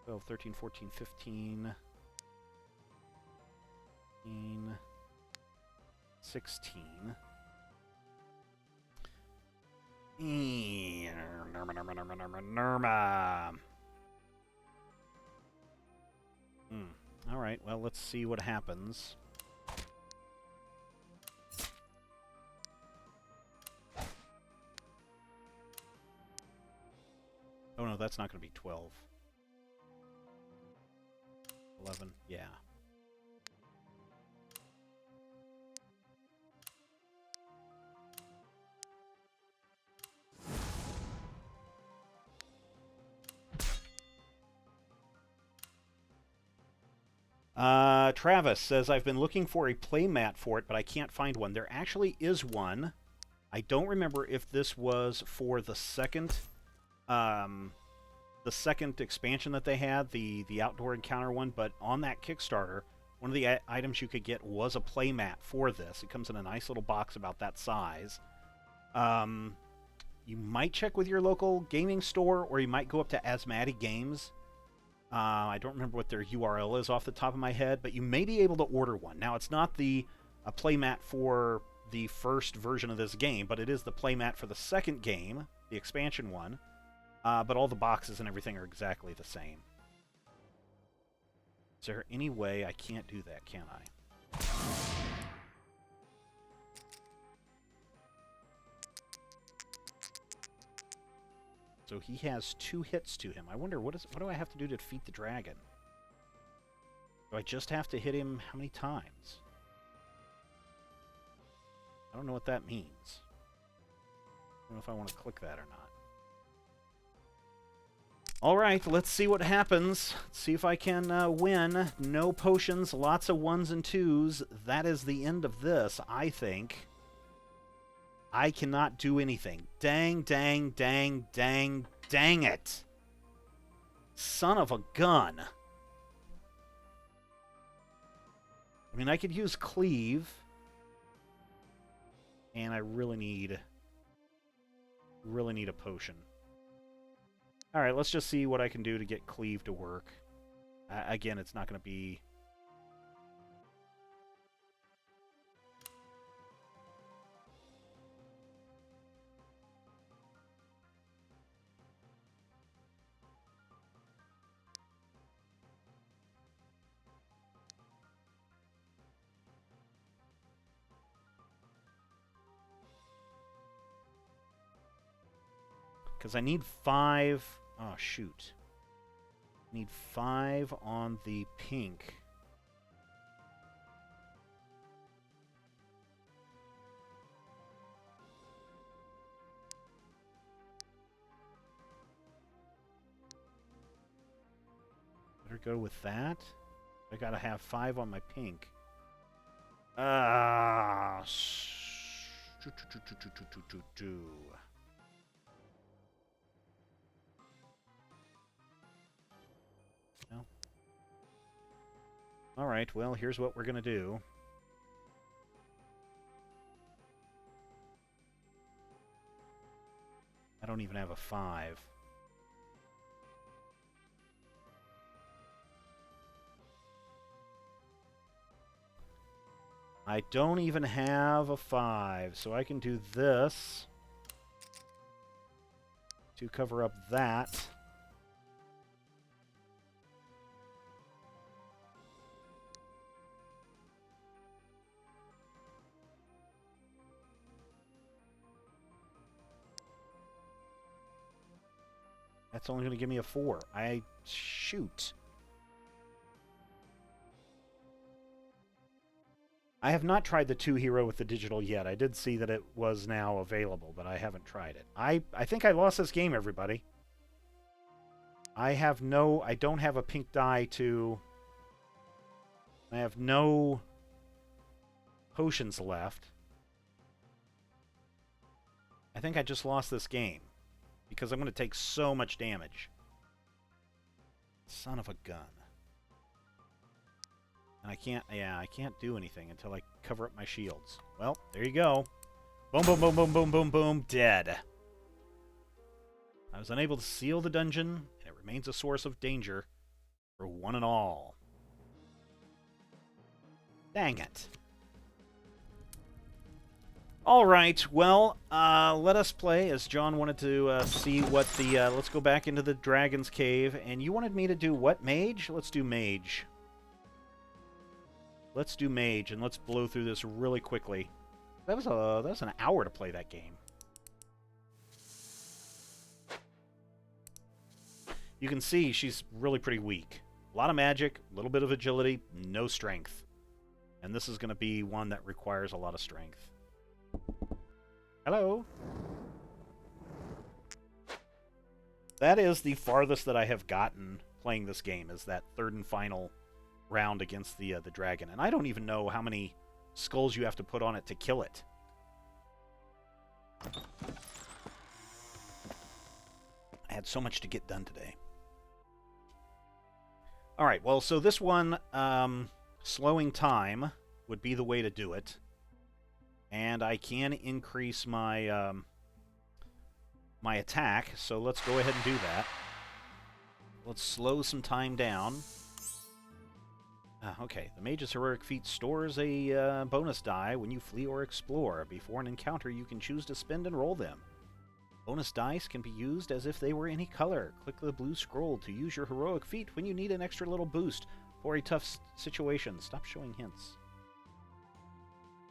12, 13, 14, 15, 16. Nurma. Alright, well, let's see what happens. Oh no, that's not going to be 12. 11, yeah. Travis says, I've been looking for a playmat for it, but I can't find one. There actually is one. I don't remember if this was for the second expansion that they had, the outdoor encounter one, but on that Kickstarter, one of the items you could get was a playmat for this. It comes in a nice little box about that size. You might check with your local gaming store, or you might go up to Asmati Games. I don't remember what their URL is off the top of my head, but you may be able to order one. Now, it's not a playmat for the first version of this game, but it is the playmat for the second game, the expansion one. But all the boxes and everything are exactly the same. Is there any way I can't do that, can I? So he has 2 hits to him. I wonder, what do I have to do to defeat the dragon? Do I just have to hit him how many times? I don't know what that means. I don't know if I want to click that or not. Alright, let's see what happens. Let's see if I can win. No potions, lots of 1s and 2s. That is the end of this, I think. I cannot do anything. Dang, dang, dang, dang, dang it. Son of a gun. I mean, I could use cleave. And I really need a potion. Alright, let's just see what I can do to get cleave to work. Again, it's not going to be... Because I need 5... Oh, shoot. I need 5 on the pink. Better go with that. I gotta have 5 on my pink. Ah... No. Alright, well, here's what we're gonna do. I don't even have a 5. I don't even have a 5, so I can do this to cover up that. That's only going to give me a 4. Shoot. I have not tried the 2 hero with the digital yet. I did see that it was now available, but I haven't tried it. I think I lost this game, everybody. I don't have a pink die to... I have no potions left. I think I just lost this game. Because I'm going to take so much damage. Son of a gun. And I can't do anything until I cover up my shields. Well, there you go. Boom, boom, boom, boom, boom, boom, boom, dead. I was unable to seal the dungeon, and it remains a source of danger for one and all. Dang it. Alright, well, let us play, as John wanted to see what the... let's go back into the Dragon's Cave, and you wanted me to do what, Mage? Let's do Mage. Let's do Mage, and let's blow through this really quickly. That was an hour to play that game. You can see she's really pretty weak. A lot of magic, a little bit of agility, no strength. And this is going to be one that requires a lot of strength. Hello? That is the farthest that I have gotten playing this game, is that third and final round against the dragon. And I don't even know how many skulls you have to put on it to kill it. I had so much to get done today. Alright, well, so this one, slowing time would be the way to do it. And I can increase my my attack, so let's go ahead and do that. Let's slow some time down. Okay, the Mage's Heroic Feat stores a bonus die when you flee or explore. Before an encounter, you can choose to spend and roll them. Bonus dice can be used as if they were any color. Click the blue scroll to use your Heroic Feat when you need an extra little boost for a tough situation. Stop showing hints.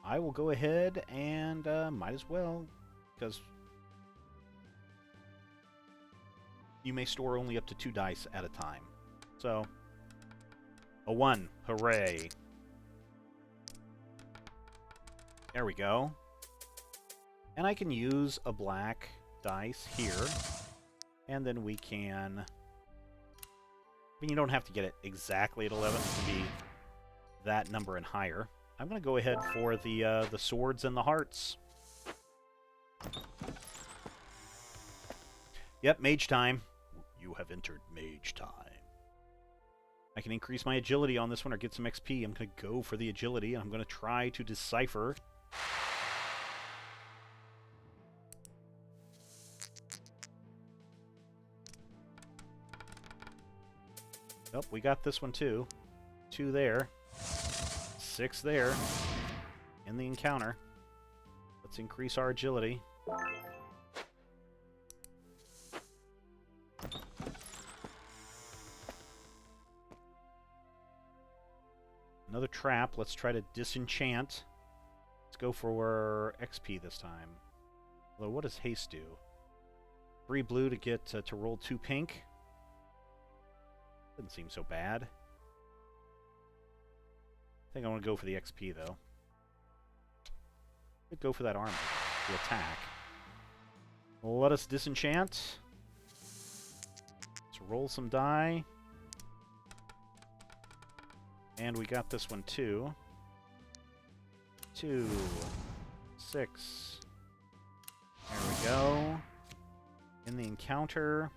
I will go ahead and might as well, because you may store only up to 2 dice at a time. So, a 1. Hooray. There we go. And I can use a black dice here. And then we can... I mean, you don't have to get it exactly at 11. It can be that number and higher. I'm going to go ahead for the swords and the hearts. Yep, mage time. You have entered mage time. I can increase my agility on this one or get some XP. I'm going to go for the agility, and I'm going to try to decipher. Oh, we got this one too. 2 there. 6 there. In the encounter. Let's increase our agility. Another trap. Let's try to disenchant. Let's go for XP this time. Although, what does haste do? 3 blue to get to roll 2 pink. Doesn't seem so bad. I think I want to go for the XP, though. Could go for that armor, the attack. Let us disenchant. Let's roll some die. And we got this one, too. 2, 6. There we go. In the encounter.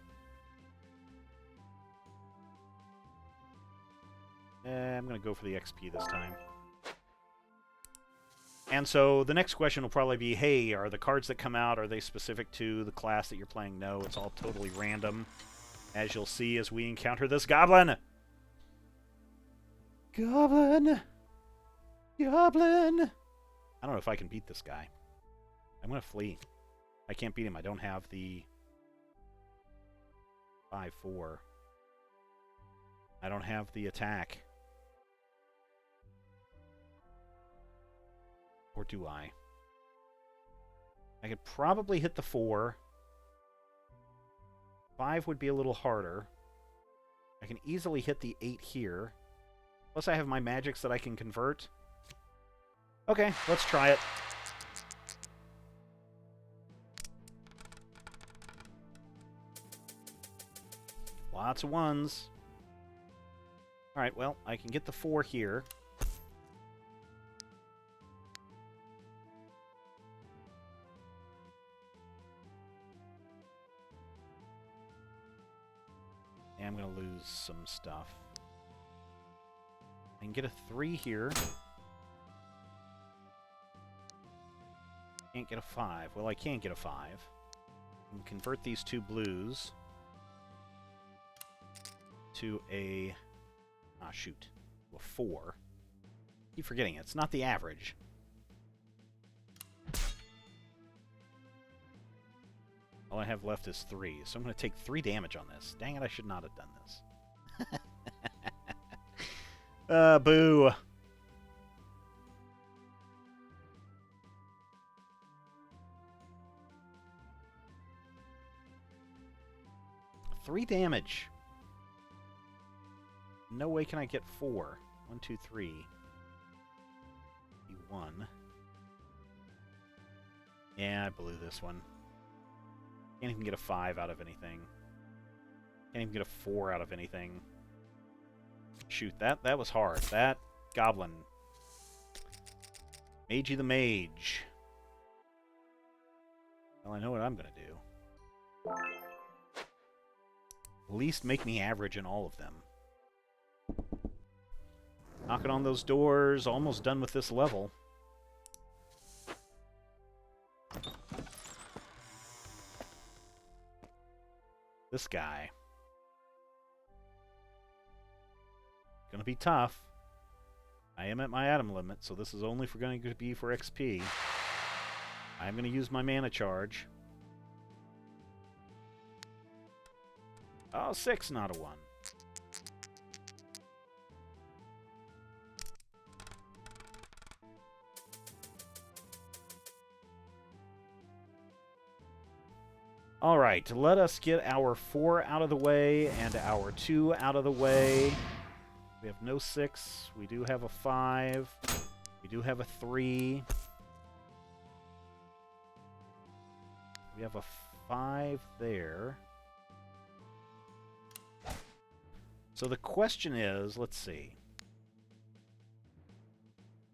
I'm going to go for the XP this time. And so the next question will probably be, hey, are the cards that come out, are they specific to the class that you're playing? No, it's all totally random, as you'll see as we encounter this goblin. Goblin! Goblin! I don't know if I can beat this guy. I'm going to flee. I can't beat him. I don't have the 5-4. I don't have the attack. Or do I? I could probably hit the 4. 5 would be a little harder. I can easily hit the 8 here. Plus I have my magics that I can convert. Okay, let's try it. Lots of 1s. Alright, well, I can get the 4 here. And I'm going to lose some stuff. I can get a 3 here. Can't get a 5. Well, I can get a 5. I can convert these 2 blues to a... Ah, shoot. A 4. Keep forgetting it. It's not the average. All I have left is 3, so I'm going to take 3 damage on this. Dang it, I should not have done this. Boo. Three damage. No way can I get 4. 1, 2, 3. 1. Yeah, I blew this one. Can't even get a 5 out of anything. Can't even get a 4 out of anything. Shoot, that was hard. That goblin. Magey the Mage. Well, I know what I'm going to do. At least make me average in all of them. Knocking on those doors. Almost done with this level. This guy. Gonna be tough. I am at my atom limit, so this is only going to be for XP. I'm gonna use my mana charge. Oh, 6, not a 1. Alright, let us get our 4 out of the way and our 2 out of the way. We have no 6. We do have a 5. We do have a 3. We have a 5 there. So the question is, let's see.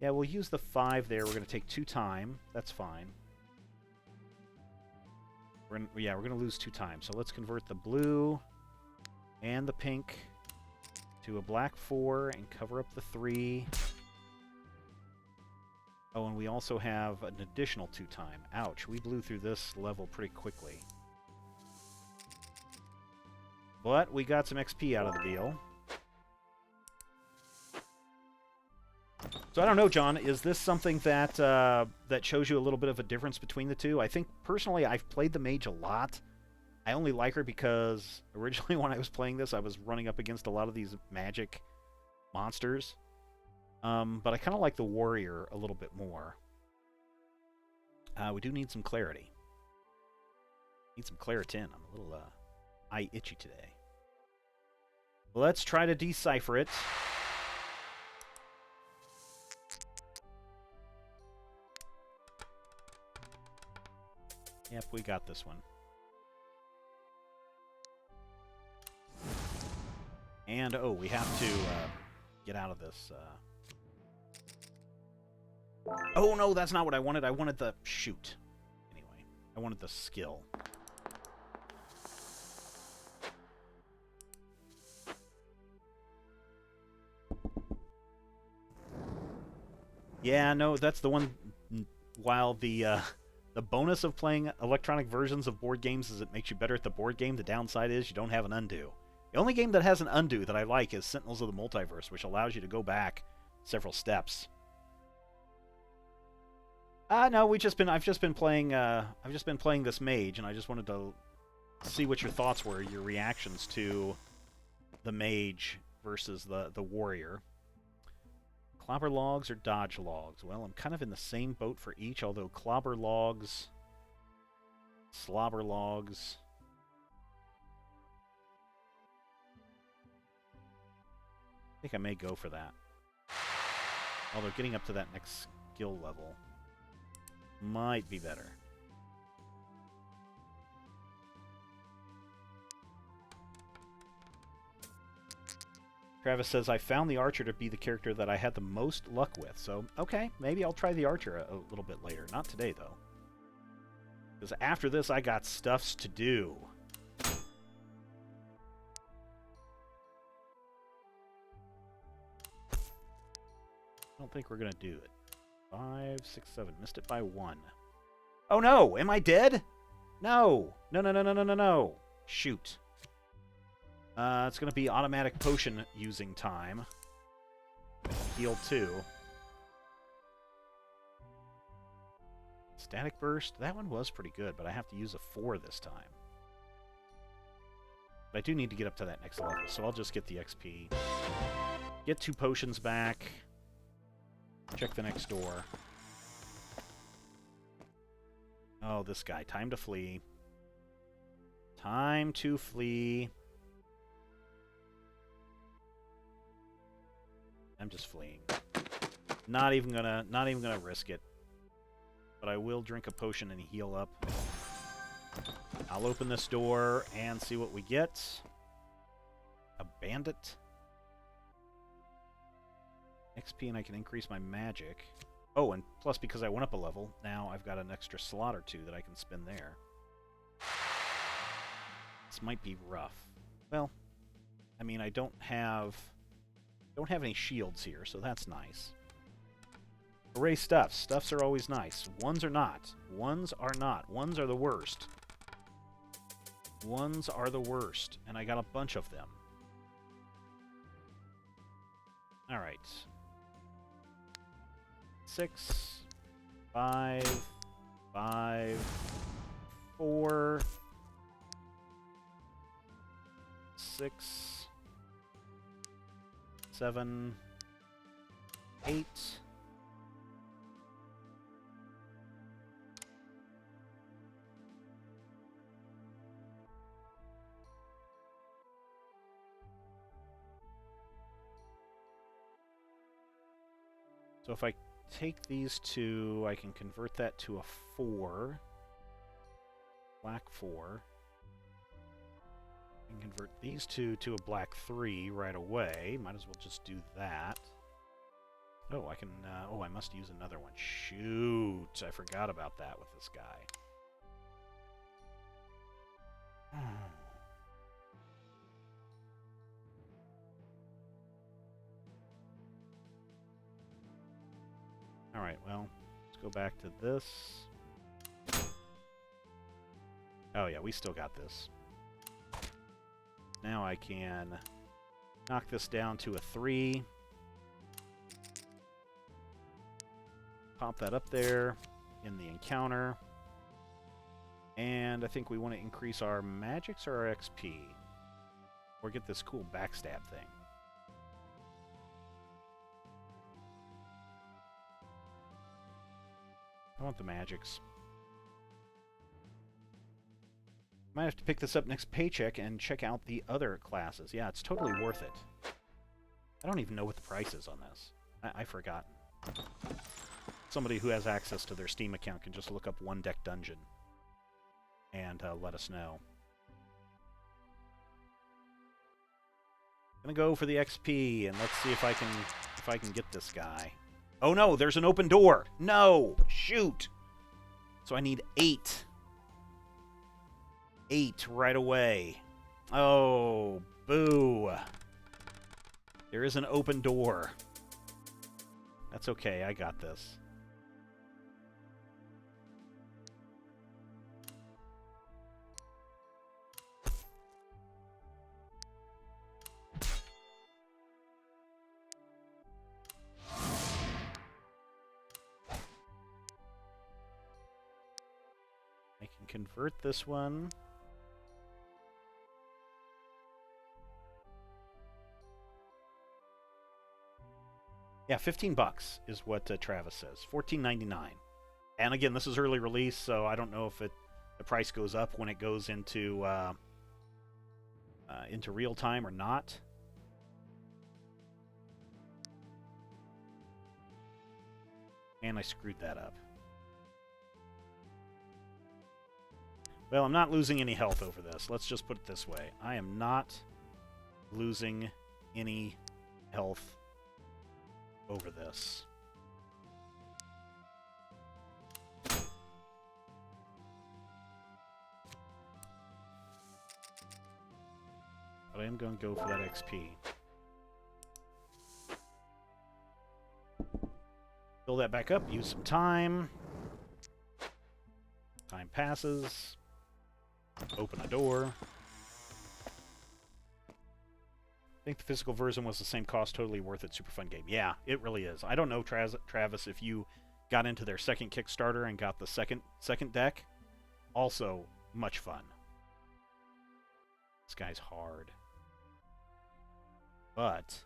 Yeah, we'll use the 5 there. We're going to take 2 time. That's fine. We're going to lose 2 times. So let's convert the blue and the pink to a black 4 and cover up the 3. Oh, and we also have an additional 2 time. Ouch, we blew through this level pretty quickly. But we got some XP out of the deal. So I don't know, John. Is this something that that shows you a little bit of a difference between the two? I think personally, I've played the Mage a lot. I only like her because originally when I was playing this, I was running up against a lot of these magic monsters. But I kind of like the Warrior a little bit more. We do need some clarity. Need some Claritin. I'm a little eye itchy today. Let's try to decipher it. Yep, we got this one. And, oh, we have to get out of this. Oh, no, that's not what I wanted. I wanted the... Shoot. Anyway, I wanted the skill. Yeah, no, that's the one... While the bonus of playing electronic versions of board games is it makes you better at the board game, the downside is you don't have an undo. The only game that has an undo that I like is Sentinels of the Multiverse, which allows you to go back several steps. No, I've just been playing this Mage, and I just wanted to see what your thoughts were, your reactions to the Mage versus the Warrior. Clobber logs or dodge logs? Well, I'm kind of in the same boat for each, although clobber logs, slobber logs. I think I may go for that. Although getting up to that next skill level might be better. Travis says, I found the Archer to be the character that I had the most luck with. So, okay, maybe I'll try the Archer a little bit later. Not today, though. Because after this, I got stuffs to do. I don't think we're going to do it. 5, 6, 7. Missed it by 1. Oh, no! Am I dead? No! No, no, no, no, no, no, no! Shoot. It's going to be automatic potion using time. Heal 2. Static burst. That one was pretty good, but I have to use a 4 this time. But I do need to get up to that next level, so I'll just get the XP. Get 2 potions back. Check the next door. Oh, this guy. Time to flee. Time to flee. I'm just fleeing. Not even gonna risk it. But I will drink a potion and heal up. I'll open this door and see what we get. A bandit. XP, and I can increase my magic. Oh, and plus because I went up a level, now I've got an extra slot or 2 that I can spend there. This might be rough. Well, I mean, I don't have any shields here, so that's nice. Hooray, stuffs. Stuffs are always nice. Ones are not. Ones are not. Ones are the worst. Ones are the worst, and I got a bunch of them. All right. 6, 5, 5, 4, 6, 7, 8. So if I take these 2, I can convert that to a 4. Black 4. I can convert these 2 to a black 3 right away. Might as well just do that. Oh, I can... oh, I must use another one. Shoot! I forgot about that with this guy. Alright, well, let's go back to this. Oh yeah, we still got this. Now I can knock this down to a 3. Pop that up there in the encounter. And I think we want to increase our magics or our XP. Or get this cool backstab thing. I want the magics. Might have to pick this up next paycheck and check out the other classes. Yeah, it's totally worth it. I don't even know what the price is on this. I've forgotten. Somebody who has access to their Steam account can just look up One Deck Dungeon and let us know. Gonna go for the XP and let's see if I can get this guy. Oh no, there's an open door. No, shoot. So I need 8. 8 right away. Oh, boo. There is an open door. That's okay, I got this. I can convert this one. Yeah, $15 is what Travis says. $14.99. And again, this is early release, so I don't know if the price goes up when it goes into real time or not. And I screwed that up. Well, I'm not losing any health over this. Let's just put it this way. I am not losing any health over this. But I am going to go for that XP. Fill that back up, use some time. Time passes. Open a door. I think the physical version was the same cost, totally worth it, super fun game. Yeah, it really is. I don't know, Travis, if you got into their second Kickstarter and got the second deck. Also, much fun. This guy's hard. But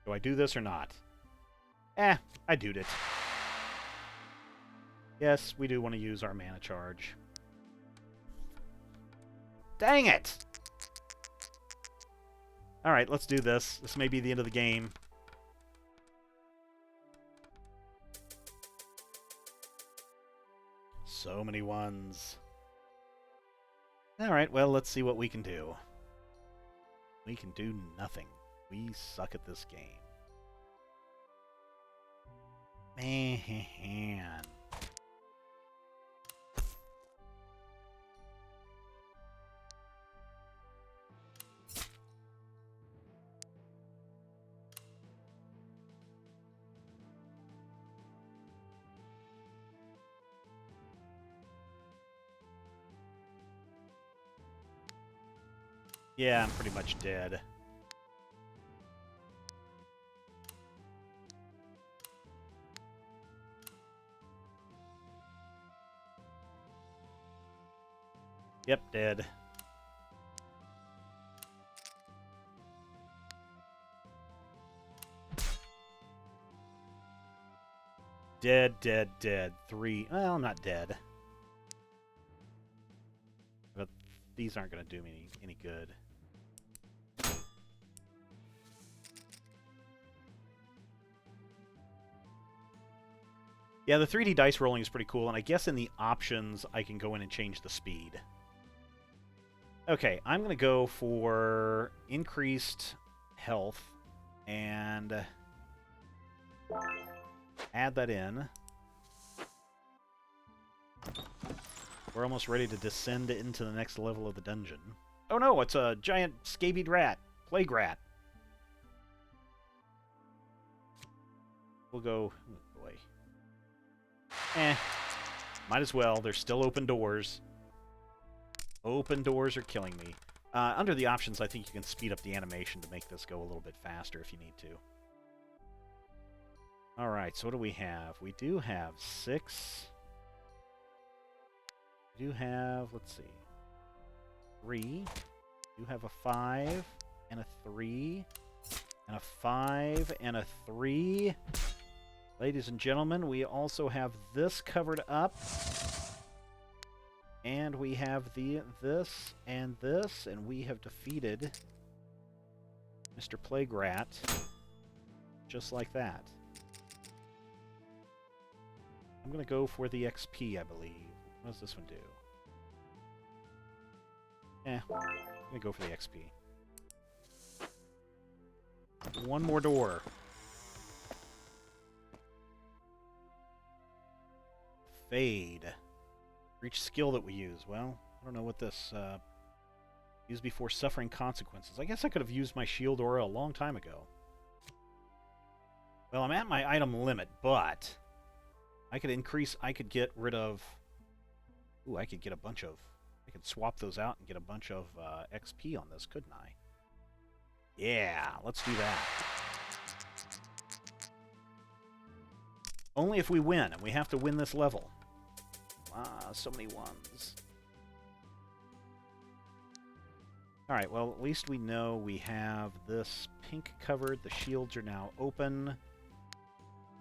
do I do this or not? I doed it. Yes, we do want to use our mana charge. Dang it! Alright, let's do this. This may be the end of the game. So many ones. Alright, well, let's see what we can do. We can do nothing. We suck at this game. Man. Yeah, I'm pretty much dead. Yep, dead. Dead, dead, dead. 3. Well, I'm not dead. But these aren't going to do me any good. Yeah, the 3D dice rolling is pretty cool, and I guess in the options I can go in and change the speed. Okay, I'm going to go for increased health and add that in. We're almost ready to descend into the next level of the dungeon. Oh no, it's a giant scabied rat. Plague rat. We'll go... Oh boy. Might as well. There's still open doors. Open doors are killing me. Under the options, I think you can speed up the animation to make this go a little bit faster if you need to. Alright, so what do we have? We do have 6. We do have, let's see, 3. We do have a 5 and a 3 and a 5 and a 3. Ladies and gentlemen, we also have this covered up. And we have this, and we have defeated Mr. Plague Rat just like that. I'm going to go for the XP, I believe. What does this one do? I'm going to go for the XP. One more door. Fade. Each skill that we use. Well, I don't know what this... use before suffering consequences. I guess I could have used my shield aura a long time ago. Well, I'm at my item limit, but... I could get rid of... Ooh, I could get a bunch of... I could swap those out and get a bunch of XP on this, couldn't I? Yeah, let's do that. Only if we win, and we have to win this level. Ah, so many ones. Alright, well, at least we know we have this pink covered. The shields are now open.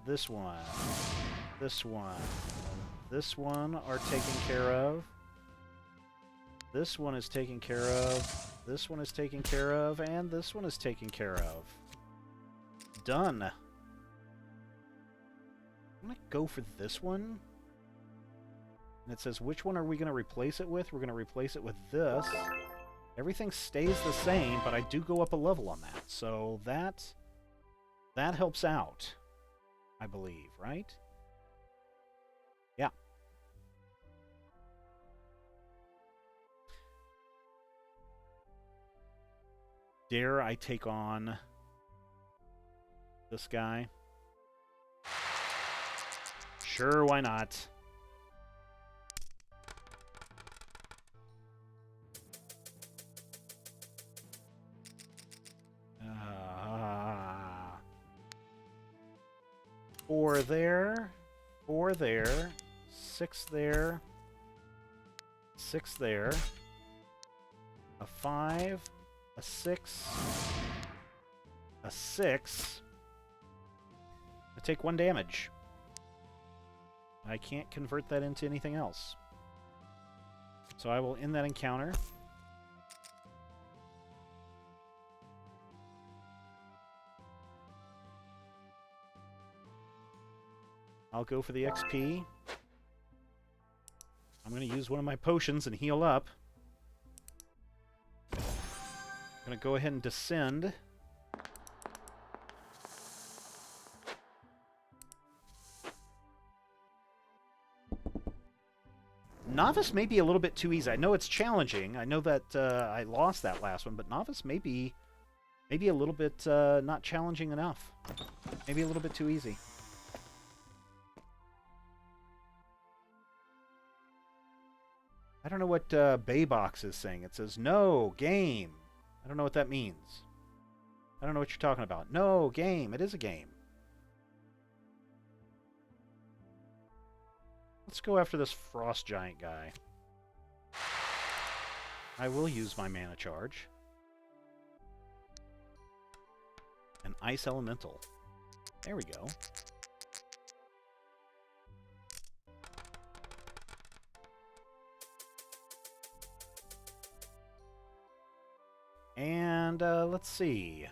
This one. This one. This one are taken care of. This one is taken care of. This one is taken care of. And this one is taken care of. Done. I'm going to go for this one. And it says, which one are we going to replace it with? We're going to replace it with this. Everything stays the same, but I do go up a level on that. So that helps out, I believe, right? Yeah. Dare I take on this guy? Sure, why not? Four there, 4 there, 6 there, 6 there, a 5, a 6, a 6. I take 1 damage. I can't convert that into anything else. So I will end that encounter. I'll go for the XP. I'm going to use one of my potions and heal up. I'm going to go ahead and descend. Novice may be a little bit too easy. I know it's challenging. I know that I lost that last one, but Novice may be a little bit not challenging enough. Maybe a little bit too easy. I don't know what Baybox is saying. It says, no, game. I don't know what that means. I don't know what you're talking about. No, game. It is a game. Let's go after this Frost Giant guy. I will use my mana charge. An Ice Elemental. There we go. And let's see.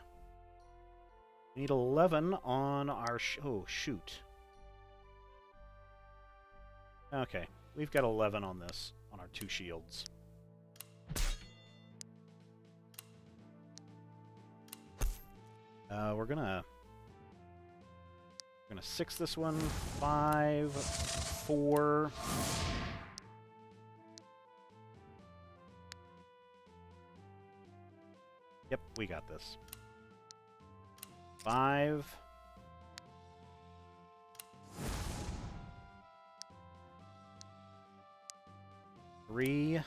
We need 11 on our... oh, shoot. Okay, we've got 11 on this, on our 2 shields. We're gonna 6 this one, 5, 4... Yep, we got this. 5. – 3.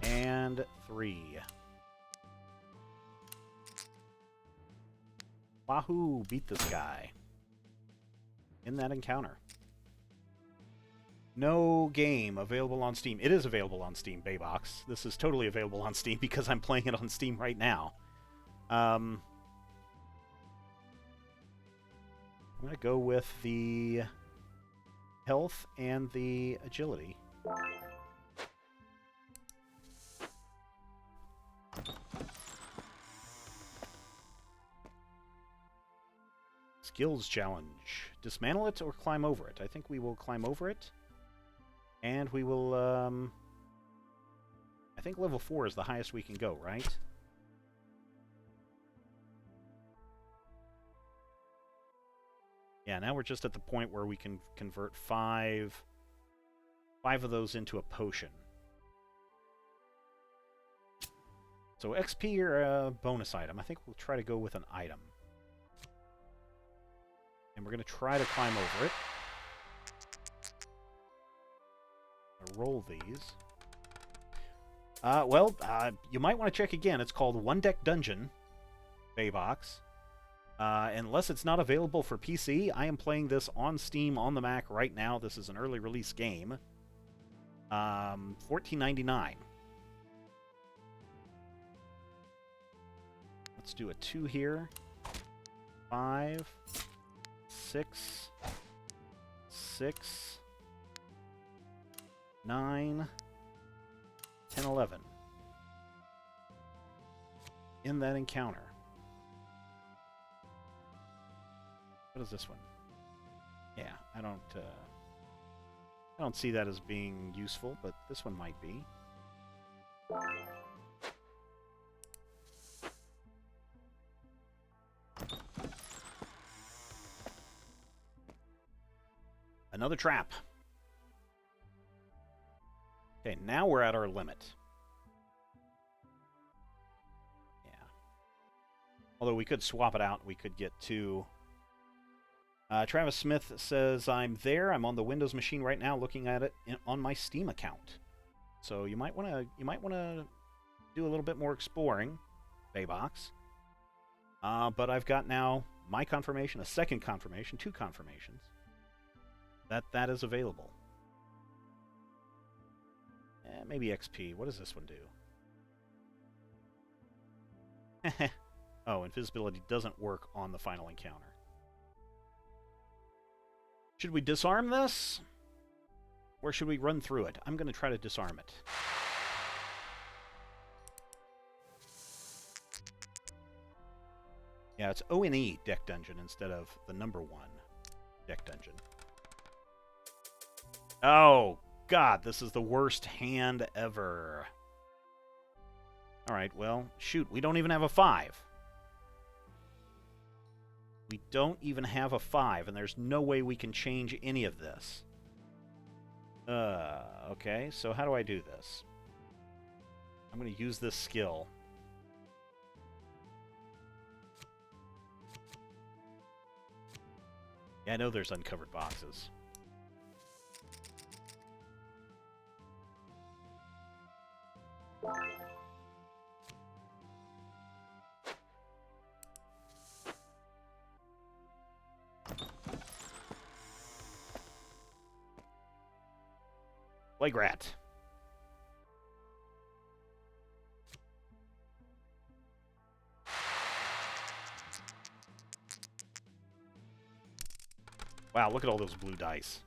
And 3. Wahoo! Beat this guy. In that encounter. No game available on Steam. It is available on Steam, Baybox. This is totally available on Steam because I'm playing it on Steam right now. I'm going to go with the health and the agility. Skills challenge. Dismantle it or climb over it? I think we will climb over it. And we will, I think level 4 is the highest we can go, right? Yeah, now we're just at the point where we can convert 5 of those into a potion. So XP or a bonus item. I think we'll try to go with an item. And we're going to try to climb over it. I'll roll these. You might want to check again. It's called One Deck Dungeon, Baybox. Unless it's not available for PC, I am playing this on Steam on the Mac right now. This is an early release game. $14.99. Let's do a 2 here. 5, 6, 6, 9, 10, 11. In that encounter. What is this one? Yeah, I don't see that as being useful, but this one might be. Another trap. Okay, now we're at our limit. Yeah. Although we could swap it out. We could get 2. Travis Smith says, I'm there. I'm on the Windows machine right now looking at it on my Steam account. So you might want to do a little bit more exploring, Baybox. But I've got now my confirmation, a second confirmation, 2 confirmations. That is available. Maybe XP. What does this one do? Oh, invisibility doesn't work on the final encounter. Should we disarm this? Or should we run through it? I'm going to try to disarm it. Yeah, it's O-N-E Deck Dungeon instead of the number 1 Deck Dungeon. Oh, God, this is the worst hand ever. Alright, well, shoot, we don't even have a 5. We don't even have a 5, and there's no way we can change any of this. Okay, so how do I do this? I'm going to use this skill. Yeah, I know there's uncovered boxes. Plague Rat. Wow, look at all those blue dice.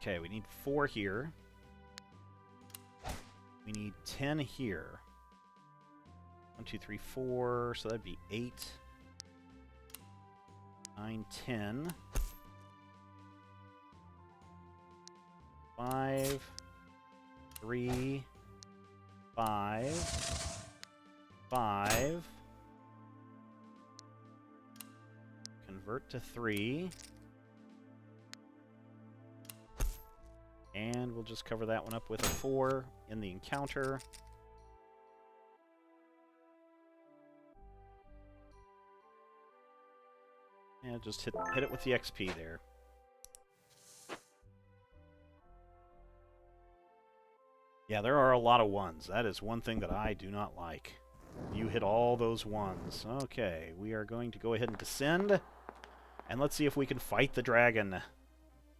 Okay, we need 4 here. We need 10 here. 1, 2, 3, 4, so that'd be 8. 9, 10. 5, 3, 5, 5. Convert to 3. And we'll just cover that one up with a 4 in the encounter. Yeah, just hit it with the XP there. Yeah, there are a lot of ones. That is one thing that I do not like. You hit all those ones. Okay, we are going to go ahead and descend. And let's see if we can fight the dragon.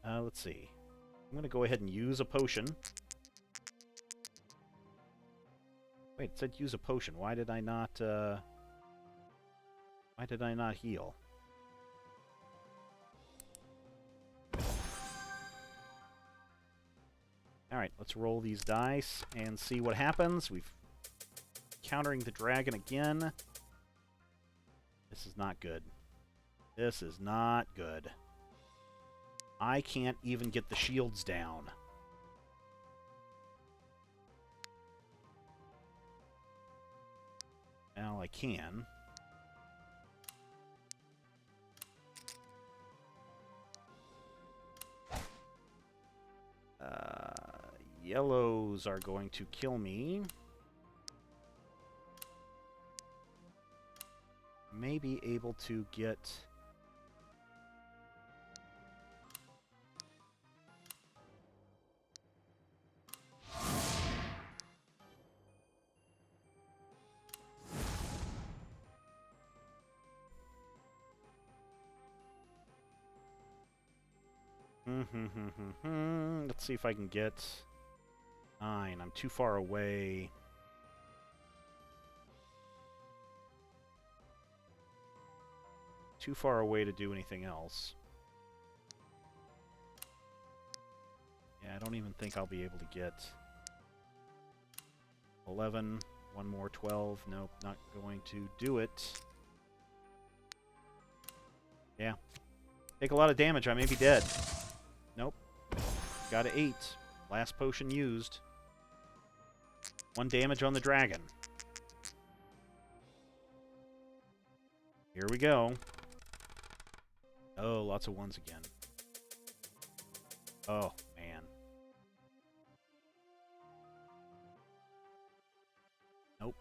Let's see. I'm going to go ahead and use a potion. Wait, it said use a potion. Why did I not heal? Alright, let's roll these dice and see what happens. We've countering the dragon again. This is not good. This is not good. I can't even get the shields down. Now I can. Yellows are going to kill me. May be able to get... Let's see if I can get 9. I'm too far away. Too far away to do anything else. Yeah, I don't even think I'll be able to get 11. One more 12. Nope, not going to do it. Yeah. Take a lot of damage. I may be dead. Nope. Got an 8. Last potion used. 1 damage on the dragon. Here we go. Oh, lots of ones again. Oh, man. Nope.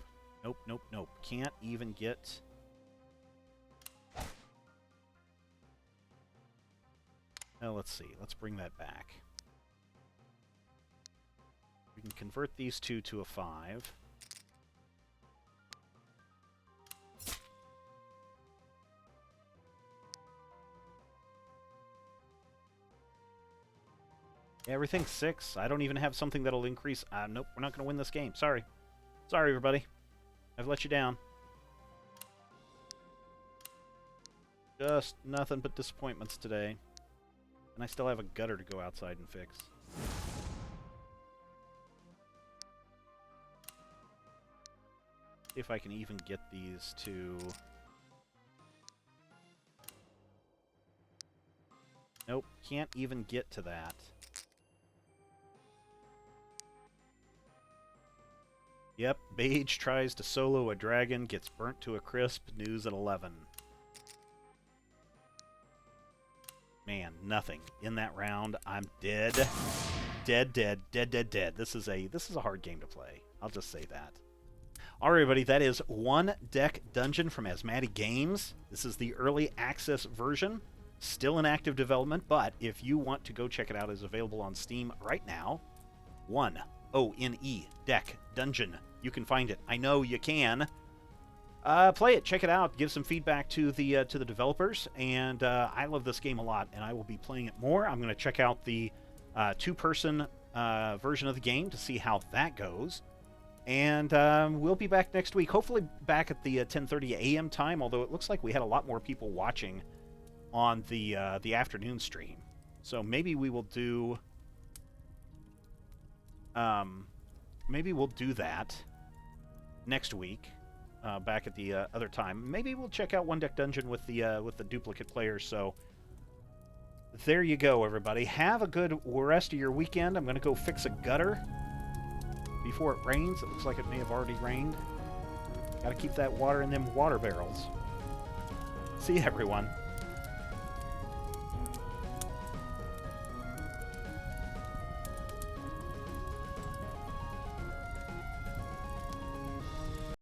Nope, nope, nope. Can't even get... Oh, let's see. Let's bring that back. We can convert these two to a 5. Yeah, everything's 6. I don't even have something that'll increase... nope, we're not going to win this game. Sorry. Sorry, everybody. I've let you down. Just nothing but disappointments today. And I still have a gutter to go outside and fix. See if I can even get these to... Nope, can't even get to that. Yep, Mage tries to solo a dragon, gets burnt to a crisp, news at 11. Man, nothing. In that round, I'm dead. Dead, dead, dead, dead, dead. This is a hard game to play. I'll just say that. Alright, everybody, that is One Deck Dungeon from Asthmatic Games. This is the early access version. Still in active development, but if you want to go check it out, it's available on Steam right now. One Deck Dungeon. You can find it. I know you can. Play it, check it out, give some feedback to the developers, and I love this game a lot, and I will be playing it more. I'm going to check out the 2-person version of the game to see how that goes, and we'll be back next week, hopefully back at the 10:30 a.m. time, although it looks like we had a lot more people watching on the afternoon stream, so maybe we will do that next week. Back at the other time. Maybe we'll check out One Deck Dungeon with the duplicate players. So there you go, everybody. Have a good rest of your weekend. I'm going to go fix a gutter before it rains. It looks like it may have already rained. Got to keep that water in them water barrels. See you, everyone.